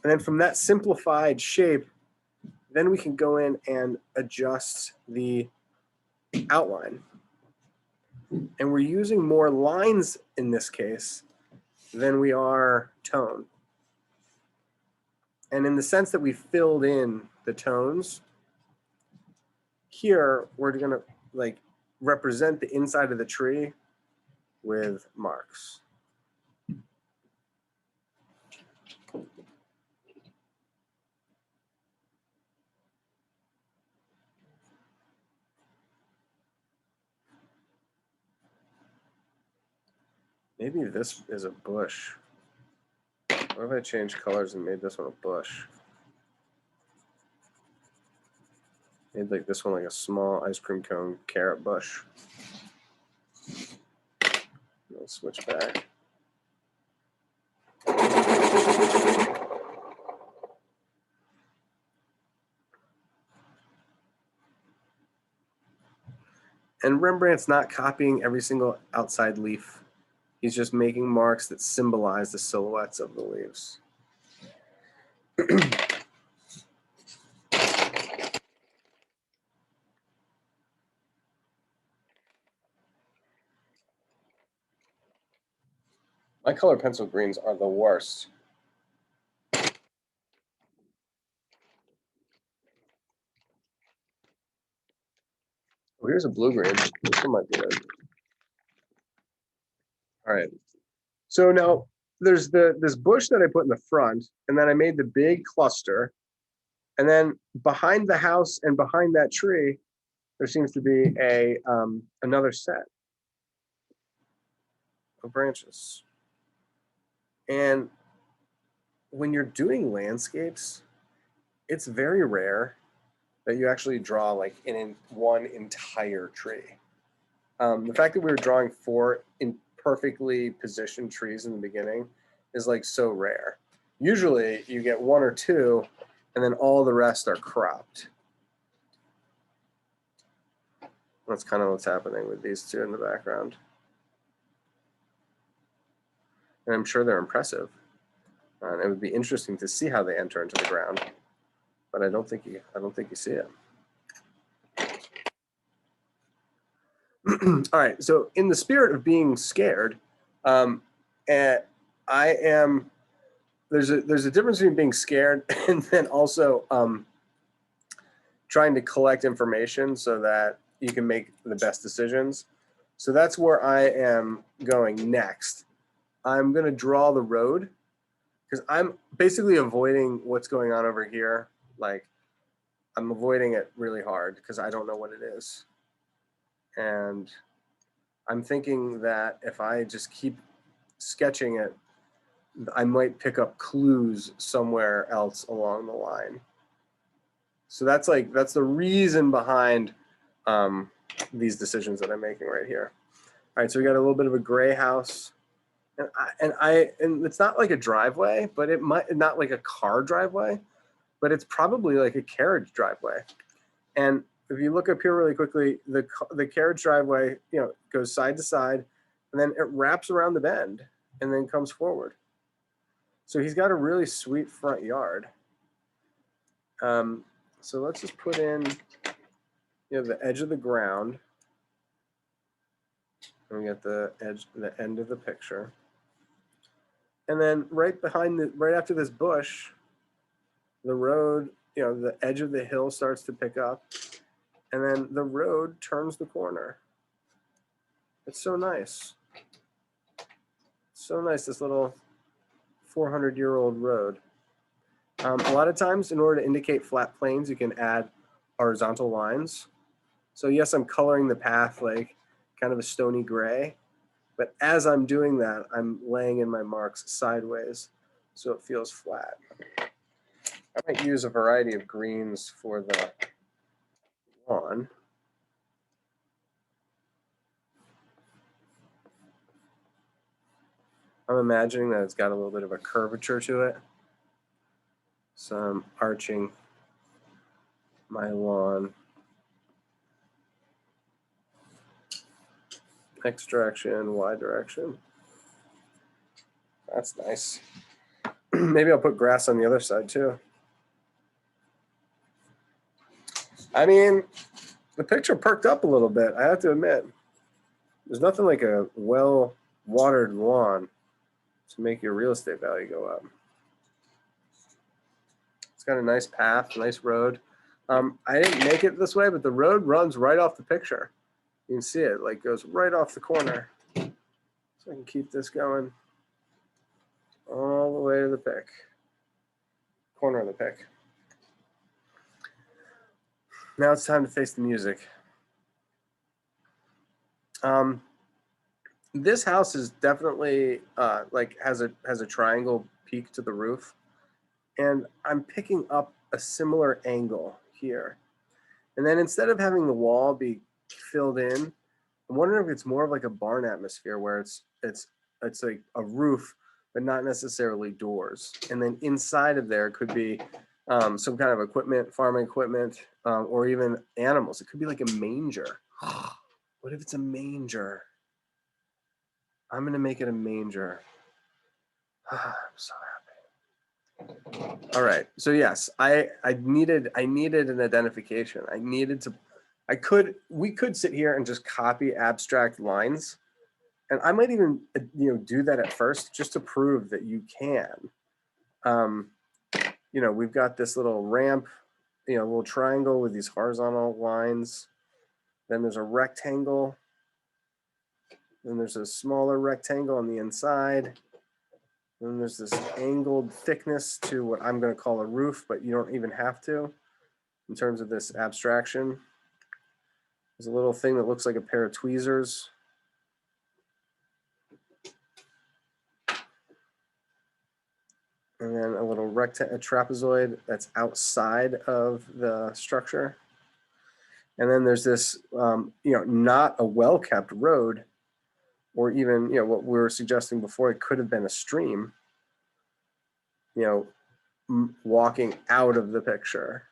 And then from that simplified shape, then we can go in and adjust the outline. And we're using more lines in this case than we are tone. And in the sense that we filled in the tones, here we're gonna like represent the inside of the tree with marks. Maybe this is a bush. What if I changed colors and made this one a bush? Made like this one like a small ice cream cone carrot bush. I'll switch back. And Rembrandt's not copying every single outside leaf. He's just making marks that symbolize the silhouettes of the leaves. My color pencil greens are the worst. Oh, here's a blue green. This one might be good. All right. So now there's this bush that I put in the front, and then I made the big cluster. And then behind the house and behind that tree, there seems to be a another set of branches. And when you're doing landscapes, it's very rare that you actually draw like one entire tree. The fact that we were drawing 4 perfectly positioned trees in the beginning is like so rare. Usually you get 1 or 2 and then all the rest are cropped. That's kind of what's happening with these 2 in the background. And I'm sure they're impressive. It would be interesting to see how they enter into the ground, but I don't think you see it. All right, so in the spirit of being scared, there's a difference between being scared and then also trying to collect information so that you can make the best decisions. So that's where I am going next. I'm going to draw the road because I'm basically avoiding what's going on over here. Like I'm avoiding it really hard because I don't know what it is. And I'm thinking that if I just keep sketching it, I might pick up clues somewhere else along the line. So that's the reason behind these decisions that I'm making right here. All right, so we got a little bit of a gray house, and it's not like a driveway, but it might not like a car driveway, but it's probably like a carriage driveway. And if you look up here really quickly, the carriage driveway, goes side to side, and then it wraps around the bend and then comes forward. So he's got a really sweet front yard. So let's just put in, the edge of the ground. And we got the end of the picture. And then right after this bush, the road, the edge of the hill starts to pick up. And then the road turns the corner. It's so nice. So nice, this little 400-year-old road. A lot of times, in order to indicate flat plains, you can add horizontal lines. So yes, I'm coloring the path like kind of a stony gray, but as I'm doing that, I'm laying in my marks sideways so it feels flat. I might use a variety of greens for the lawn. I'm imagining that it's got a little bit of a curvature to it. So I'm arching my lawn. X direction, Y direction. That's nice. Maybe I'll put grass on the other side too. I mean, the picture perked up a little bit, I have to admit. There's nothing like a well-watered lawn to make your real estate value go up. It's got a nice path, nice road. I didn't make it this way, but the road runs right off the picture. You can see it, like goes right off the corner. So I can keep this going all the way to the pick, corner of the pick. Now it's time to face the music. This house is definitely like has a triangle peak to the roof, and I'm picking up a similar angle here. And then instead of having the wall be filled in, I'm wondering if it's more of like a barn atmosphere where it's like a roof, but not necessarily doors. And then inside of there could be some kind of equipment, farming equipment, or even animals. It could be like a manger. What if it's a manger? I'm gonna make it a manger. I'm so happy. All right, so yes, I needed an identification. We could sit here and just copy abstract lines, and I might even do that at first just to prove that you can. We've got this little ramp, little triangle with these horizontal lines. Then there's a rectangle. Then there's a smaller rectangle on the inside. Then there's this angled thickness to what I'm going to call a roof, but you don't even have to in terms of this abstraction. There's a little thing that looks like a pair of tweezers. And then a little a trapezoid that's outside of the structure. And then there's this, not a well-kept road, or even, what we were suggesting before, it could have been a stream, walking out of the picture.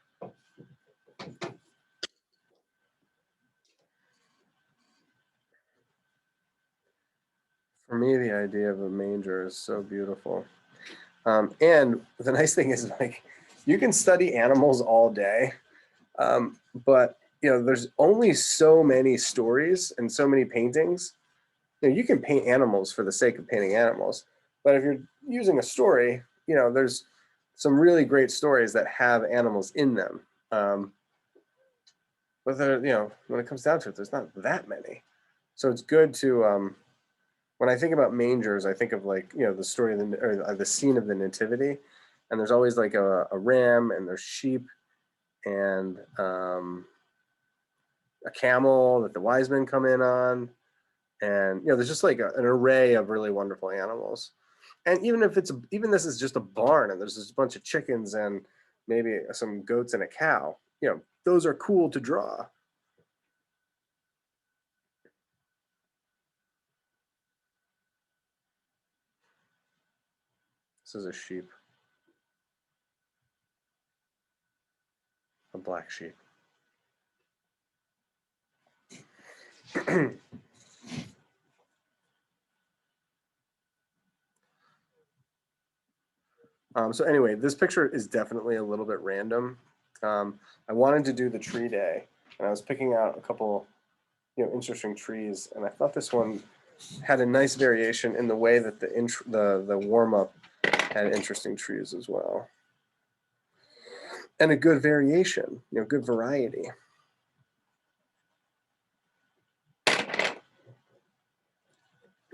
For me, the idea of a manger is so beautiful. And the nice thing is, like, you can study animals all day, but there's only so many stories and so many paintings. You can paint animals for the sake of painting animals, but if you're using a story, there's some really great stories that have animals in them. But when it comes down to it, there's not that many. So it's good to, when I think about mangers, I think of like, the story of the scene of the nativity, and there's always like a ram, and there's sheep, and a camel that the wise men come in on. And there's just like an array of really wonderful animals. And even if even this is just a barn and there's just a bunch of chickens and maybe some goats and a cow, those are cool to draw. This is a sheep, a black sheep. So anyway, this picture is definitely a little bit random. I wanted to do the tree day, and I was picking out a couple, interesting trees, and I thought this one had a nice variation in the way that the warm up had interesting trees as well, and a good variation, good variety.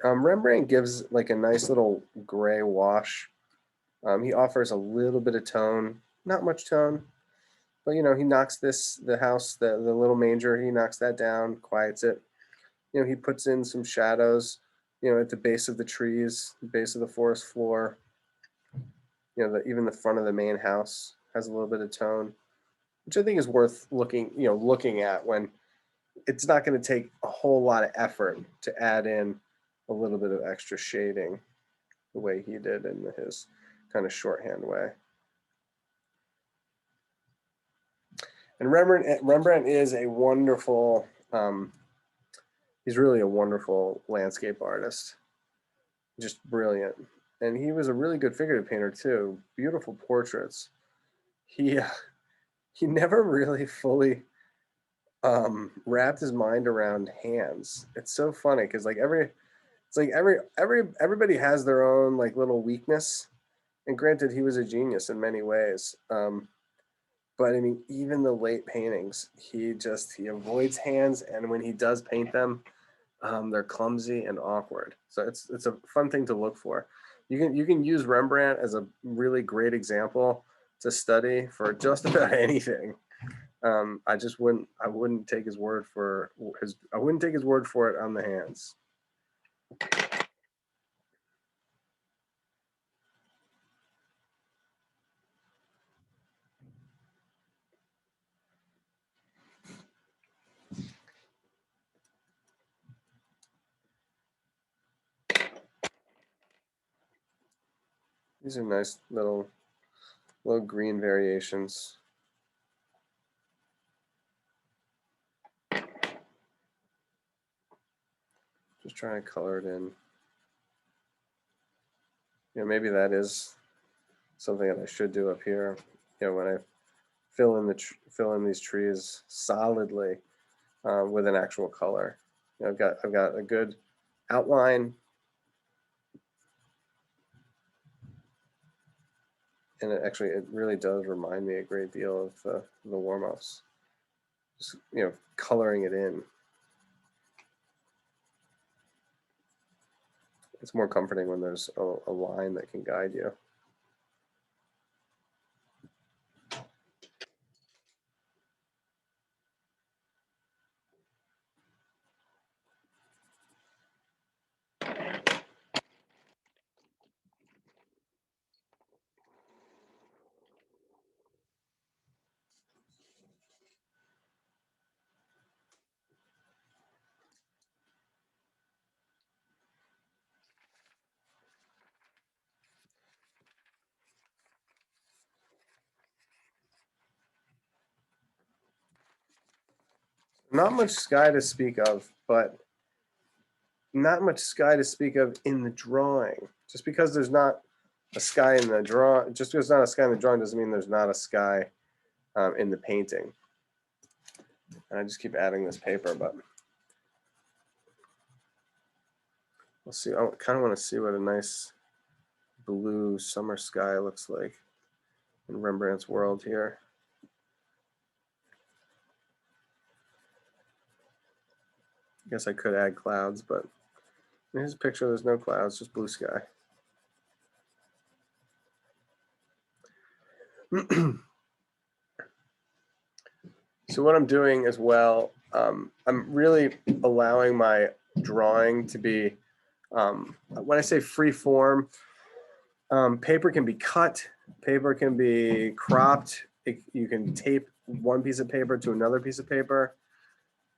Rembrandt gives like a nice little gray wash. He offers a little bit of tone, not much tone, but he knocks the house, the little manger, he knocks that down, quiets it. He puts in some shadows, at the base of the trees, the base of the forest floor. Even the front of the main house has a little bit of tone, which I think is worth looking at when it's not going to take a whole lot of effort to add in a little bit of extra shading the way he did in his kind of shorthand way. And Rembrandt is a wonderful, he's really a wonderful landscape artist, just brilliant. and he was a really good figurative painter too. Beautiful portraits. He never really fully wrapped his mind around hands. It's so funny because like everybody has their own like little weakness. And granted, he was a genius in many ways. But I mean, even the late paintings, he avoids hands, and when he does paint them, they're clumsy and awkward. So it's a fun thing to look for. You can use Rembrandt as a really great example to study for just about anything. I wouldn't take his word for it on the hands. These are nice little green variations. Just trying to color it in. You know, maybe that is something that I should do up here. You know, when I fill in these trees solidly with an actual color. You know, I've got a good outline, and it really does remind me a great deal of the warm-ups. Just, you know, coloring it in. It's more comforting when there's a line that can guide you. Not much sky to speak of, but not much sky to speak of in the drawing. Just because there's not a sky in the drawing, just because there's not a sky in the drawing doesn't mean there's not a sky in the painting. And I just keep adding this paper, but we'll see. I kind of want to see what a nice blue summer sky looks like in Rembrandt's world here. I guess I could add clouds, but in his picture, there's no clouds, just blue sky. So what I'm doing as well, I'm really allowing my drawing to be, when I say free form, paper can be cut, paper can be cropped, you can tape one piece of paper to another piece of paper,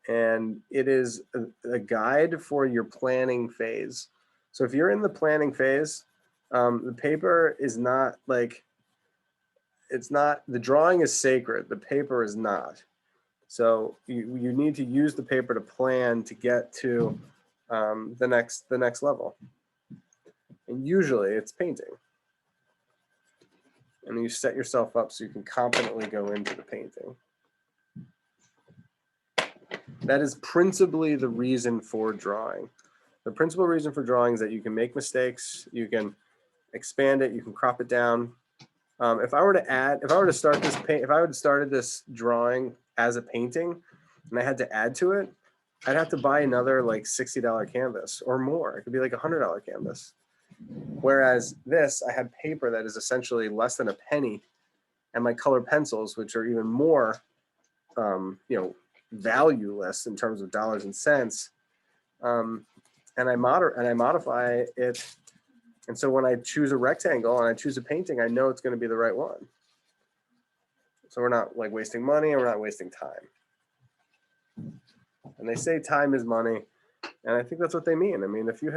and it is a guide for your planning phase. So if you're in the planning phase, the paper is not like, the drawing is sacred, the paper is not. So you need to use the paper to plan to get to the next level. And usually it's painting. And you set yourself up so you can confidently go into the painting. That is principally the reason for drawing. The principal reason for drawing is that you can make mistakes, you can expand it, you can crop it down. If I were to started this drawing as a painting and I had to add to it, I'd have to buy another like $60 canvas or more. It could be like $100 canvas. Whereas this, I had paper that is essentially less than a penny, and my colored pencils, which are even more, valueless in terms of dollars and cents. And I modify it. And so when I choose a rectangle and I choose a painting, I know it's going to be the right one. So we're not like wasting money and we're not wasting time. And they say time is money. And I think that's what they mean. I mean, if you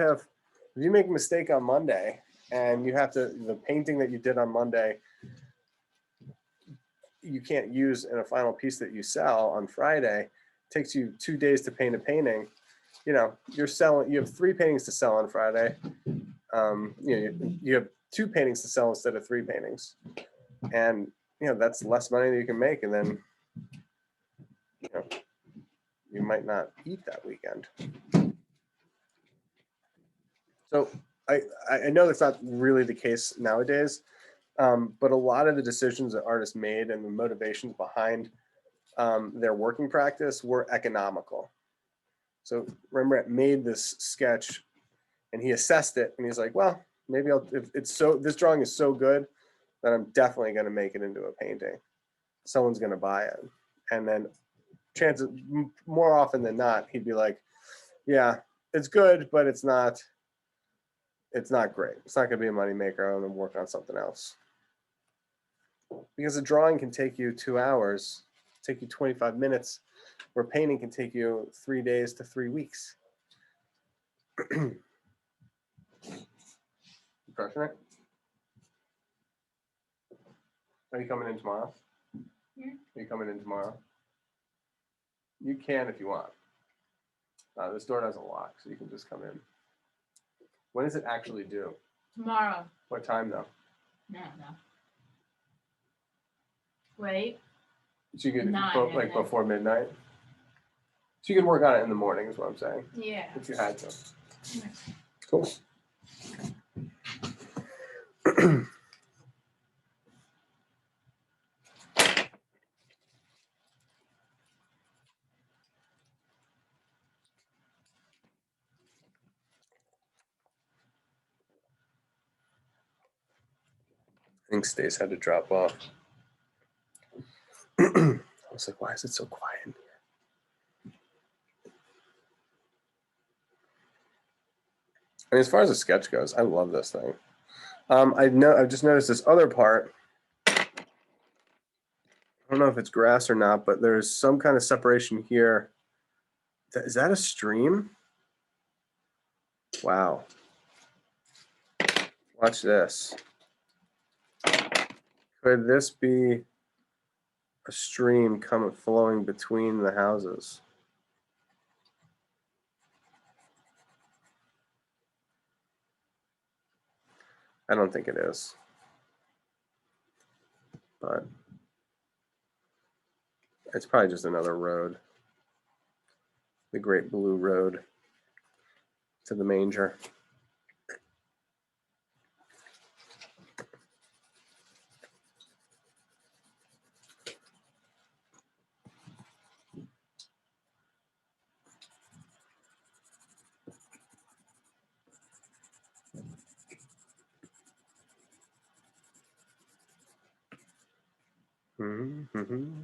make a mistake on Monday and the painting that you did on Monday, you can't use in a final piece that you sell on Friday, it takes you 2 days to paint a painting. You know, you have 3 paintings to sell on Friday. you have 2 paintings to sell instead of 3 paintings, and that's less money that you can make, and then you might not eat that weekend. So I know that's not really the case nowadays, but a lot of the decisions that artists made and the motivations behind their working practice were economical. So Rembrandt made this sketch and he assessed it and he's like, well, maybe if this drawing is so good that I'm definitely going to make it into a painting. Someone's going to buy it. And then chances, more often than not, he'd be like, yeah, it's good, but it's not great. It's not going to be a moneymaker. I'm going to work on something else. Because a drawing can take you 2 hours, take you 25 minutes, where painting can take you 3 days to 3 weeks. Crushing it? Are you coming in tomorrow? Yeah. Are you coming in tomorrow? You can if you want. This door doesn't lock, so you can just come in. When is it actually due? Tomorrow. What time though? No. Wait. So you could 9, like before midnight. So you could work on it in the morning, is what I'm saying. Yeah. If you had to. Cool. I think Stace had to drop off. I was like, why is it so quiet in here? I mean, as far as the sketch goes, I love this thing. I've just noticed this other part. I don't know if it's grass or not, but there's some kind of separation here. Is that a stream? Wow. Watch this. Could this be a stream flowing between the houses? I don't think it is. But it's probably just another road. The Great Blue Road to the manger. Mm-hmm.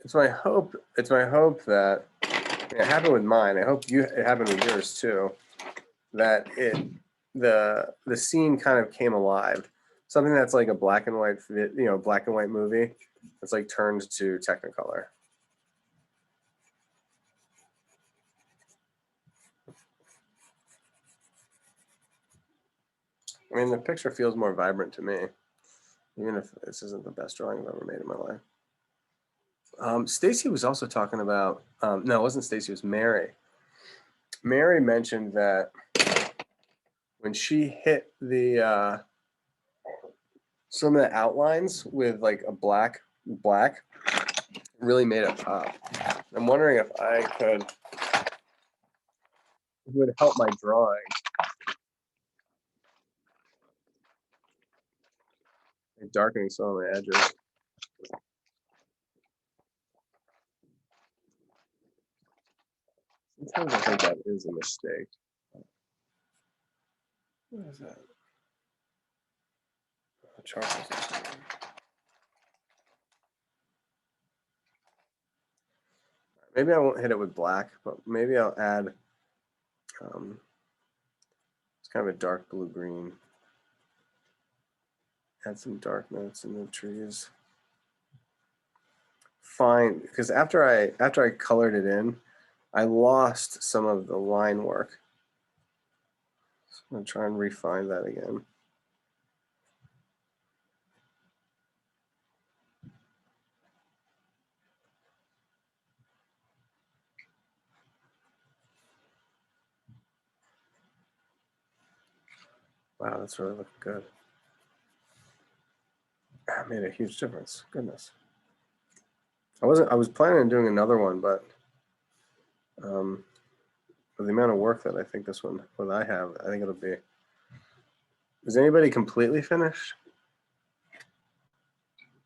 It's my hope that it happened with mine. I hope it happened with yours too. That the scene kind of came alive. Something that's like a black and white movie. It's like turned to Technicolor. I mean, the picture feels more vibrant to me, even if this isn't the best drawing I've ever made in my life. Stacy was also talking about, no, it wasn't Stacy, it was Mary. Mary mentioned that when she hit the some of the outlines with like a black, it really made it pop. I'm wondering if I could, it would help my drawing. Darkening some of my edges. Sometimes I think that is a mistake. What is that? A charcoal. Maybe I won't hit it with black, but maybe I'll add, it's kind of a dark blue green. Add some dark notes in the trees. Fine, because after I colored it in, I lost some of the line work. So I'm gonna try and refine that again. Wow, that's really looking good. That made a huge difference. Goodness. I was planning on doing another one, but for the amount of work that I think this one, what I have, I think it'll be. Is anybody completely finished?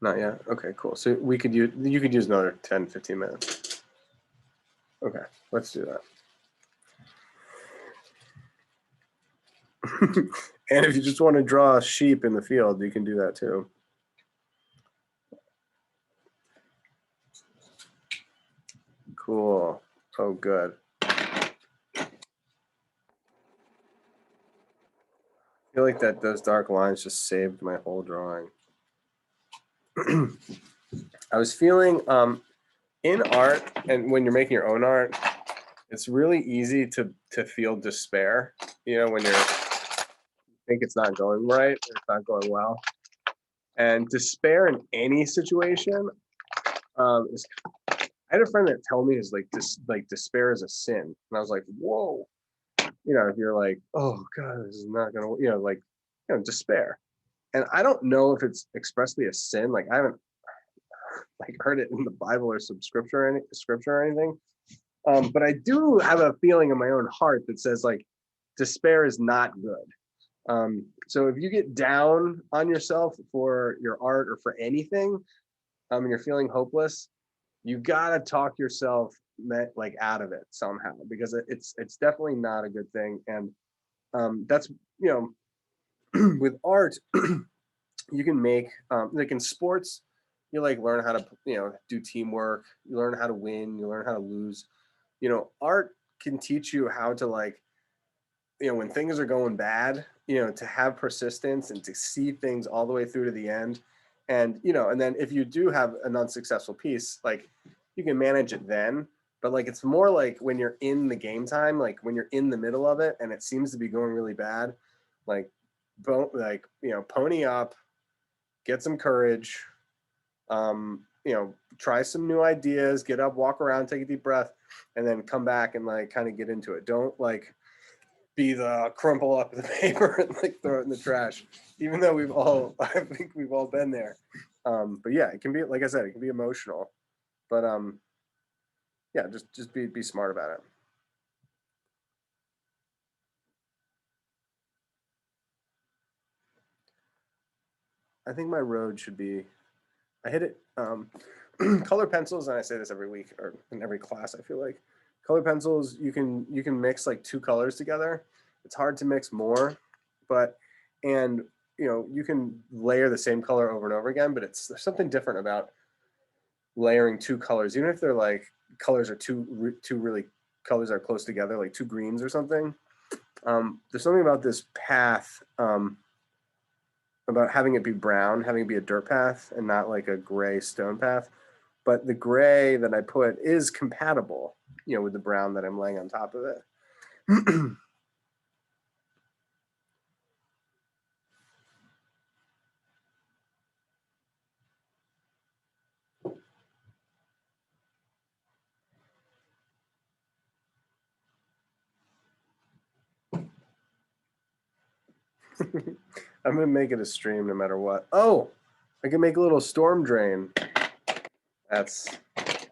Not yet. Okay, cool. So you could use another 10, 15 minutes. Okay, let's do that. And if you just want to draw a sheep in the field, you can do that too. Cool. Oh, good. I feel like those dark lines just saved my whole drawing. I was feeling in art, and when you're making your own art, it's really easy to feel despair, you know, when you think it's not going right, or it's not going well. And despair in any situation is, I had a friend that told me is like despair is a sin. And I was like, whoa, you know, if you're like, oh God, this is not gonna, you know, like, you know, despair. And I don't know if it's expressly a sin. Like I haven't like heard it in the Bible or some scripture or anything. But I do have a feeling in my own heart that says like despair is not good. So if you get down on yourself for your art or for anything, and you're feeling hopeless, you gotta talk yourself like out of it somehow, because it's definitely not a good thing. And that's, you know, with art, you can make like in sports, you like learn how to, you know, do teamwork, you learn how to win, you learn how to lose. You know, art can teach you how to, like, you know, when things are going bad, you know, to have persistence and to see things all the way through to the end. And, you know, and then if you do have an unsuccessful piece, like you can manage it then, but like, it's more like when you're in the game time, like when you're in the middle of it and it seems to be going really bad, like, you know, pony up, get some courage, you know, try some new ideas, get up, walk around, take a deep breath, and then come back and like kind of get into it. Don't like be the crumple up the paper and like throw it in the trash, even though I think we've all been there. But yeah, it can be, like I said, it can be emotional, but yeah, just be smart about it. I think my road should be, I hit it, color pencils, and I say this every week or in every class, I feel like color pencils, you can mix like two colors together. It's hard to mix more, but, and you know, you can layer the same color over and over again, but there's something different about layering two colors, even if they're like colors are two really colors are close together, like two greens or something. There's something about this path, about having it be brown, having it be a dirt path and not like a gray stone path. But the gray that I put is compatible, you know, with the brown that I'm laying on top of it. I'm gonna make it a stream no matter what. Oh, I can make a little storm drain. That's, put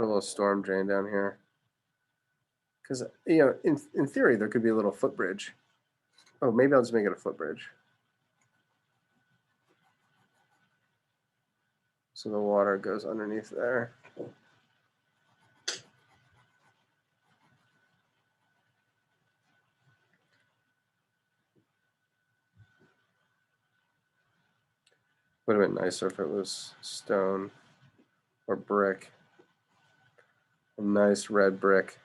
a little storm drain down here. Because, you know, in theory, there could be a little footbridge. Oh, maybe I'll just make it a footbridge. So the water goes underneath there. Would have been nicer if it was stone or brick. A nice red brick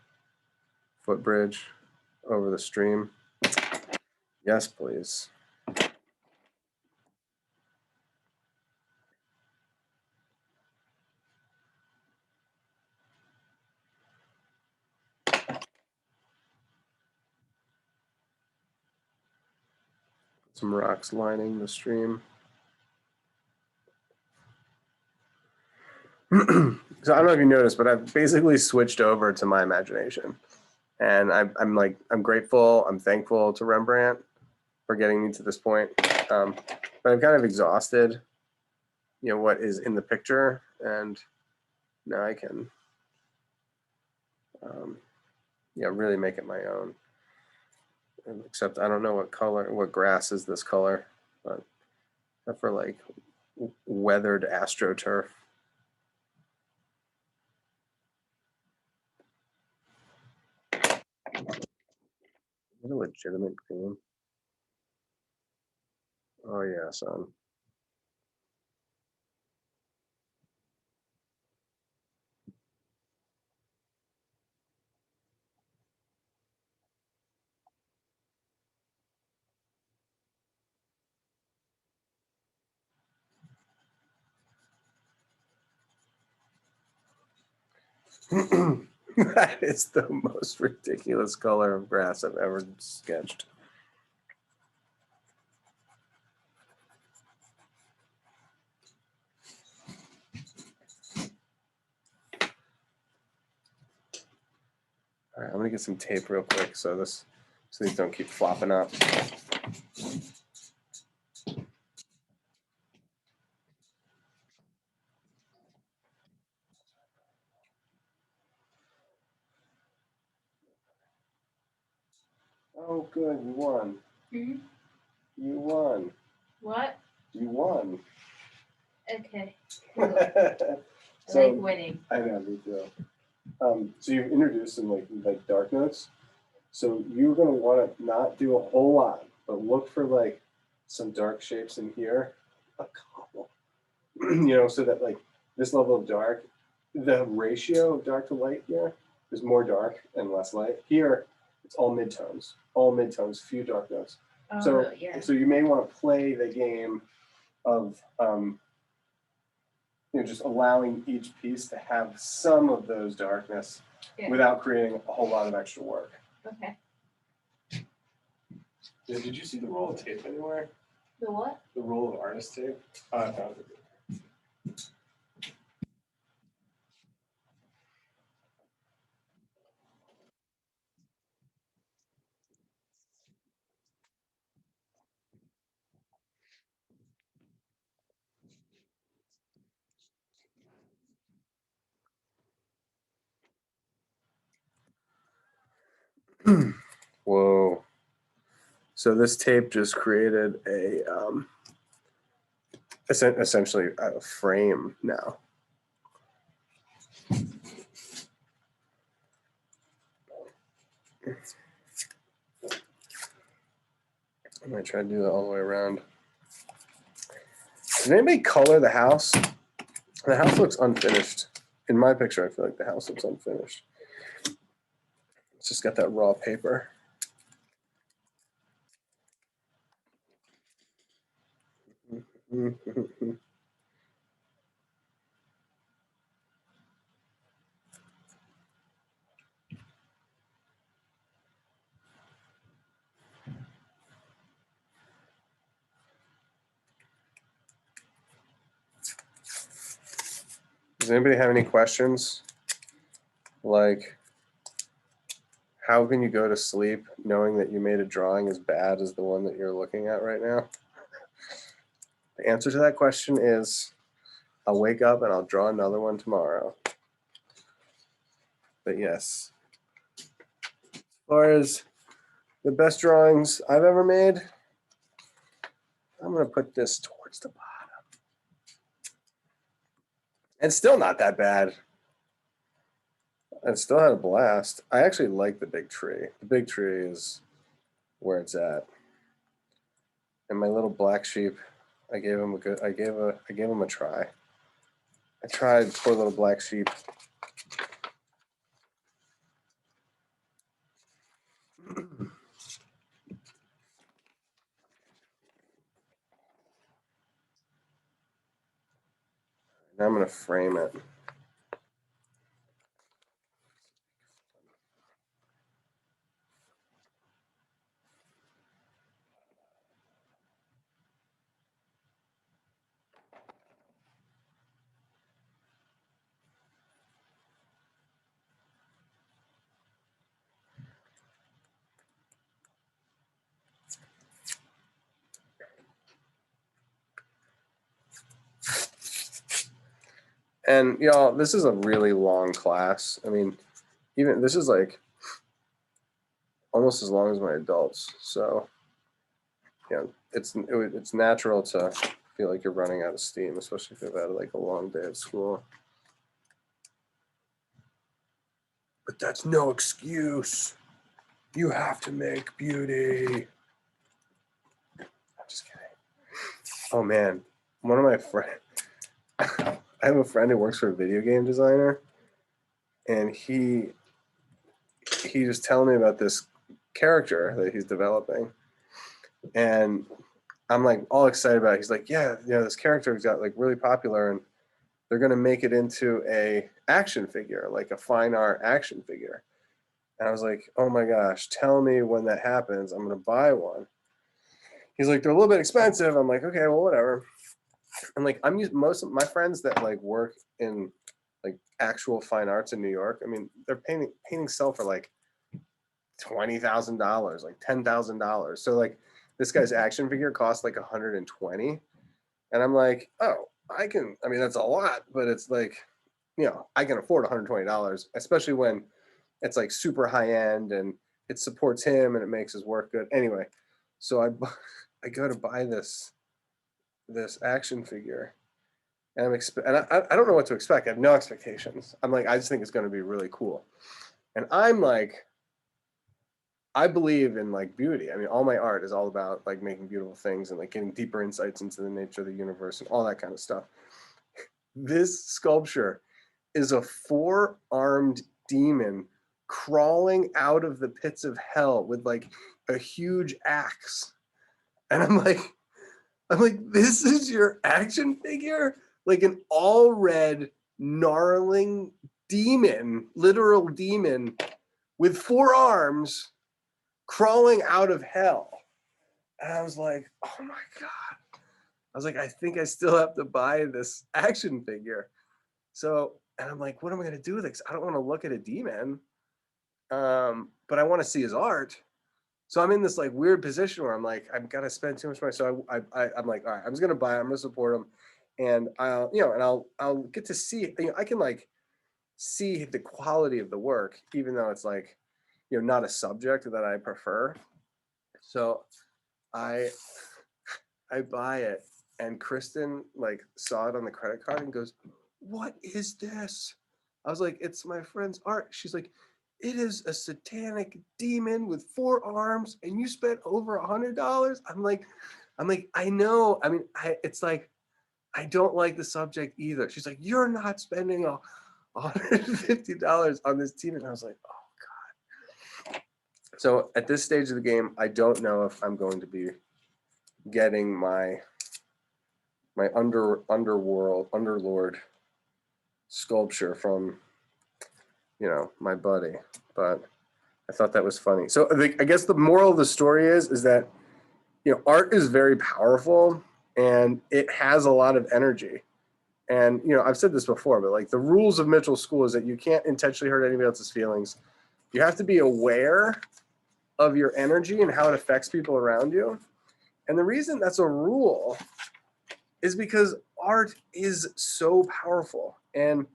footbridge over the stream. Yes, please. Some rocks lining the stream. So I don't know if you noticed, but I've basically switched over to my imagination. And I'm grateful, I'm thankful to Rembrandt for getting me to this point. But I'm kind of exhausted, what is in the picture, and now I can, really make it my own. Except I don't know what grass is this color, but except for like weathered astroturf. What a legitimate green. Oh yeah, son. That is the most ridiculous color of grass I've ever sketched. All right, I'm gonna get some tape real quick so these don't keep flopping up. Oh, good, you won. Hmm? You won. What? You won. Okay. I I like winning. I know, me too. So you've introduced some like dark notes. So you're gonna want to not do a whole lot, but look for like some dark shapes in here, a couple. So that like this level of dark, the ratio of dark to light here is more dark and less light. Here, it's all midtones, few dark notes. Oh, So yeah. so you may want to play the game of just allowing each piece to have some of those darkness without creating a whole lot of extra work. Okay. Yeah, did you see the roll of tape anywhere? The what? The roll of artist tape? I found it. Whoa. So this tape just created essentially a frame now. I'm gonna try to do that all the way around. Did anybody color the house? The house looks unfinished. In my picture, I feel like the house looks unfinished. It's just got that raw paper. Does anybody have any questions? Like, how can you go to sleep knowing that you made a drawing as bad as the one that you're looking at right now? The answer to that question is I'll wake up and I'll draw another one tomorrow. But yes, as far as the best drawings I've ever made, I'm going to put this towards the bottom. And still not that bad. I still had a blast. I actually like the big tree. The big tree is where it's at. And my little black sheep, I gave him a try. I tried, poor little black sheep. Now I'm going to frame it. And y'all, this is a really long class. I mean, even this is like almost as long as my adults. So, yeah, it's natural to feel like you're running out of steam, especially if you've had like a long day at school. But that's no excuse. You have to make beauty. I'm just kidding. Oh man, one of my friends, I have a friend who works for a video game designer, and he just telling me about this character that he's developing, and I'm like all excited about it. He's like, yeah, this character got like really popular, and they're gonna make it into a action figure, like a fine art action figure. And I was like, oh my gosh, tell me when that happens. I'm gonna buy one. He's like, they're a little bit expensive. I'm like, okay, well, whatever. And like, I'm used most of my friends that like work in like actual fine arts in New York. I mean, they're painting sell for like $20,000, like $10,000. So like, this guy's action figure costs like 120, and I'm like, oh, I can. I mean, that's a lot, but it's like, I can afford $120, especially when it's like super high end and it supports him and it makes his work good. Anyway, so I go to buy this action figure, and I don't know what to expect. I have no expectations. I'm like, I just think it's going to be really cool, and I'm like, I believe in like beauty. I mean, all my art is all about like making beautiful things and like getting deeper insights into the nature of the universe and all that kind of stuff. This sculpture is a 4-armed demon crawling out of the pits of hell with like a huge axe. And I'm like, this is your action figure? Like an all red, gnarling demon, literal demon with 4 arms crawling out of hell. And I was like, oh my God. I was like, I think I still have to buy this action figure. So, and I'm like, what am I going to do with it? 'Cause I don't want to look at a demon, but I want to see his art. So I'm in this like weird position where I'm like, I've got to spend too much money. So I'm like, all right, I'm just going to buy it. I'm going to support him. And I'll get to see, I can like see the quality of the work, even though it's like, not a subject that I prefer. So I buy it, and Kristen like saw it on the credit card and goes, what is this? I was like, it's my friend's art. She's like, it is a satanic demon with 4 arms, and you spent over $100. I'm like, I know. I mean, it's like, I don't like the subject either. She's like, you're not spending $150 on this demon. And I was like, oh God. So at this stage of the game, I don't know if I'm going to be getting my underlord sculpture from my buddy, but I thought that was funny. So I guess the moral of the story is that art is very powerful and it has a lot of energy. And I've said this before, but like the rules of Mitchell School is that you can't intentionally hurt anybody else's feelings. You have to be aware of your energy and how it affects people around you. And the reason that's a rule is because art is so powerful, and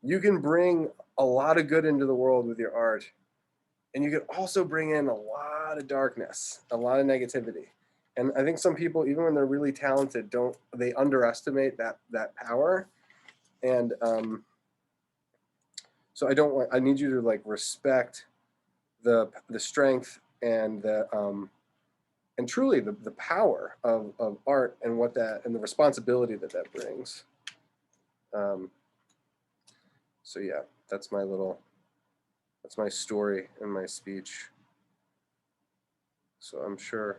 you can bring a lot of good into the world with your art, and you can also bring in a lot of darkness, a lot of negativity. And I think some people, even when they're really talented, they underestimate that power. And so I need you to like respect the strength and and truly the power of art and and the responsibility that brings. So yeah, that's my story and my speech. So I'm sure,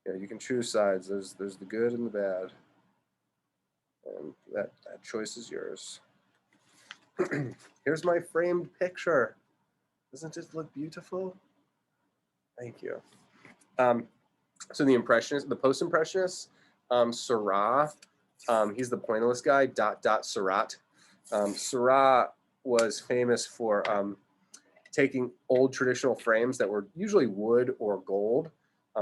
you can choose sides. There's the good and the bad, and that choice is yours. Here's my framed picture. Doesn't it look beautiful? Thank you. So the impressionists, the post-impressionists, Seurat, he's the pointillist guy, Seurat. Seurat was famous for taking old traditional frames that were usually wood or gold,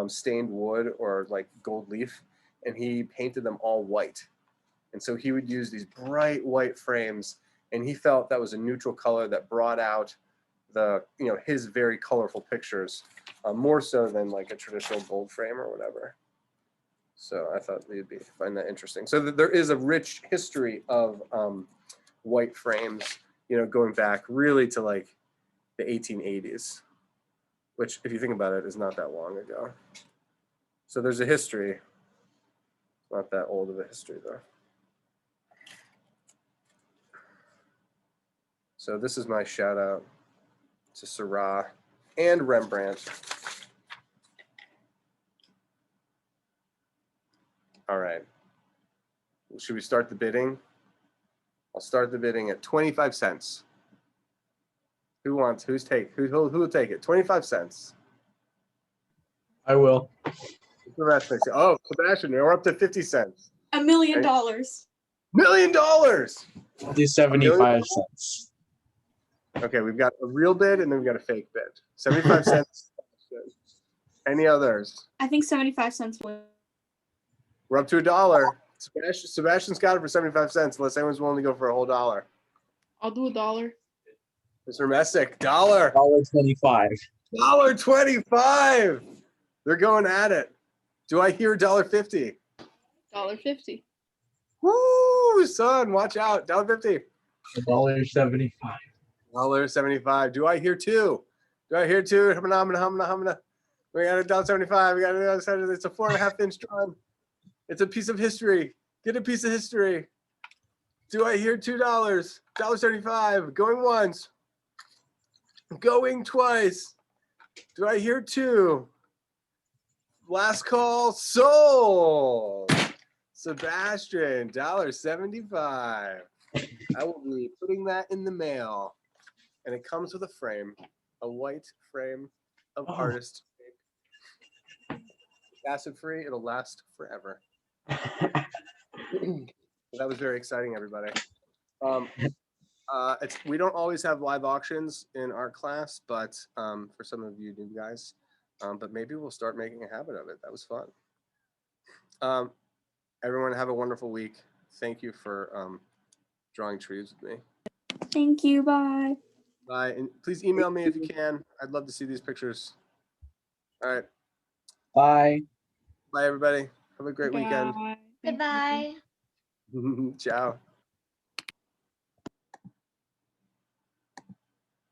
stained wood or like gold leaf, and he painted them all white. And so he would use these bright white frames, and he felt that was a neutral color that brought out the, you know, his very colorful pictures, more so than like a traditional bold frame or whatever. So I thought you'd find that interesting. So there is a rich history of white frames, you know, going back really to like the 1880s, which if you think about it is not that long ago. So there's a history. Not that old of a history though. So this is my shout out to Seurat and Rembrandt. All right. Should we start the bidding? I'll start the bidding at 25 cents. Who will take it? 25 cents. I will. The rest makes it. Oh, Sebastian, we're up to 50 cents. $1 million. $1 million. I'll do 75 cents. Okay, we've got a real bid and then we've got a fake bid. 75 cents. Any others? I think 75 cents will. We're up to $1. Sebastian's got it for 75 cents, unless anyone's willing to go for a whole dollar. I'll do $1. Mr. Messick, $1. $1.25. $1.25. They're going at it. Do I hear $1.50? $1.50. Woo, son, watch out. $1.50. $1.75. $1.75. Do I hear two? Do I hear two? Humana. We got $1.75. We got $1.75. It's a 4.5-inch drawing. It's a piece of history. Get a piece of history. Do I hear $2? $1.75. Going once. Going twice. Do I hear two? Last call. Sold. Sebastian, $1.75. I will be putting that in the mail. And it comes with a frame, a white frame of artist. Acid free, it'll last forever. That was very exciting, everybody. We don't always have live auctions in our class, but for some of you new guys, but maybe we'll start making a habit of it. That was fun. Everyone have a wonderful week. Thank you for drawing trees with me. Thank you. Bye. Bye. And please email me if you can. I'd love to see these pictures. All right. Bye. Bye, everybody. Have a great weekend. Bye. Goodbye. Ciao.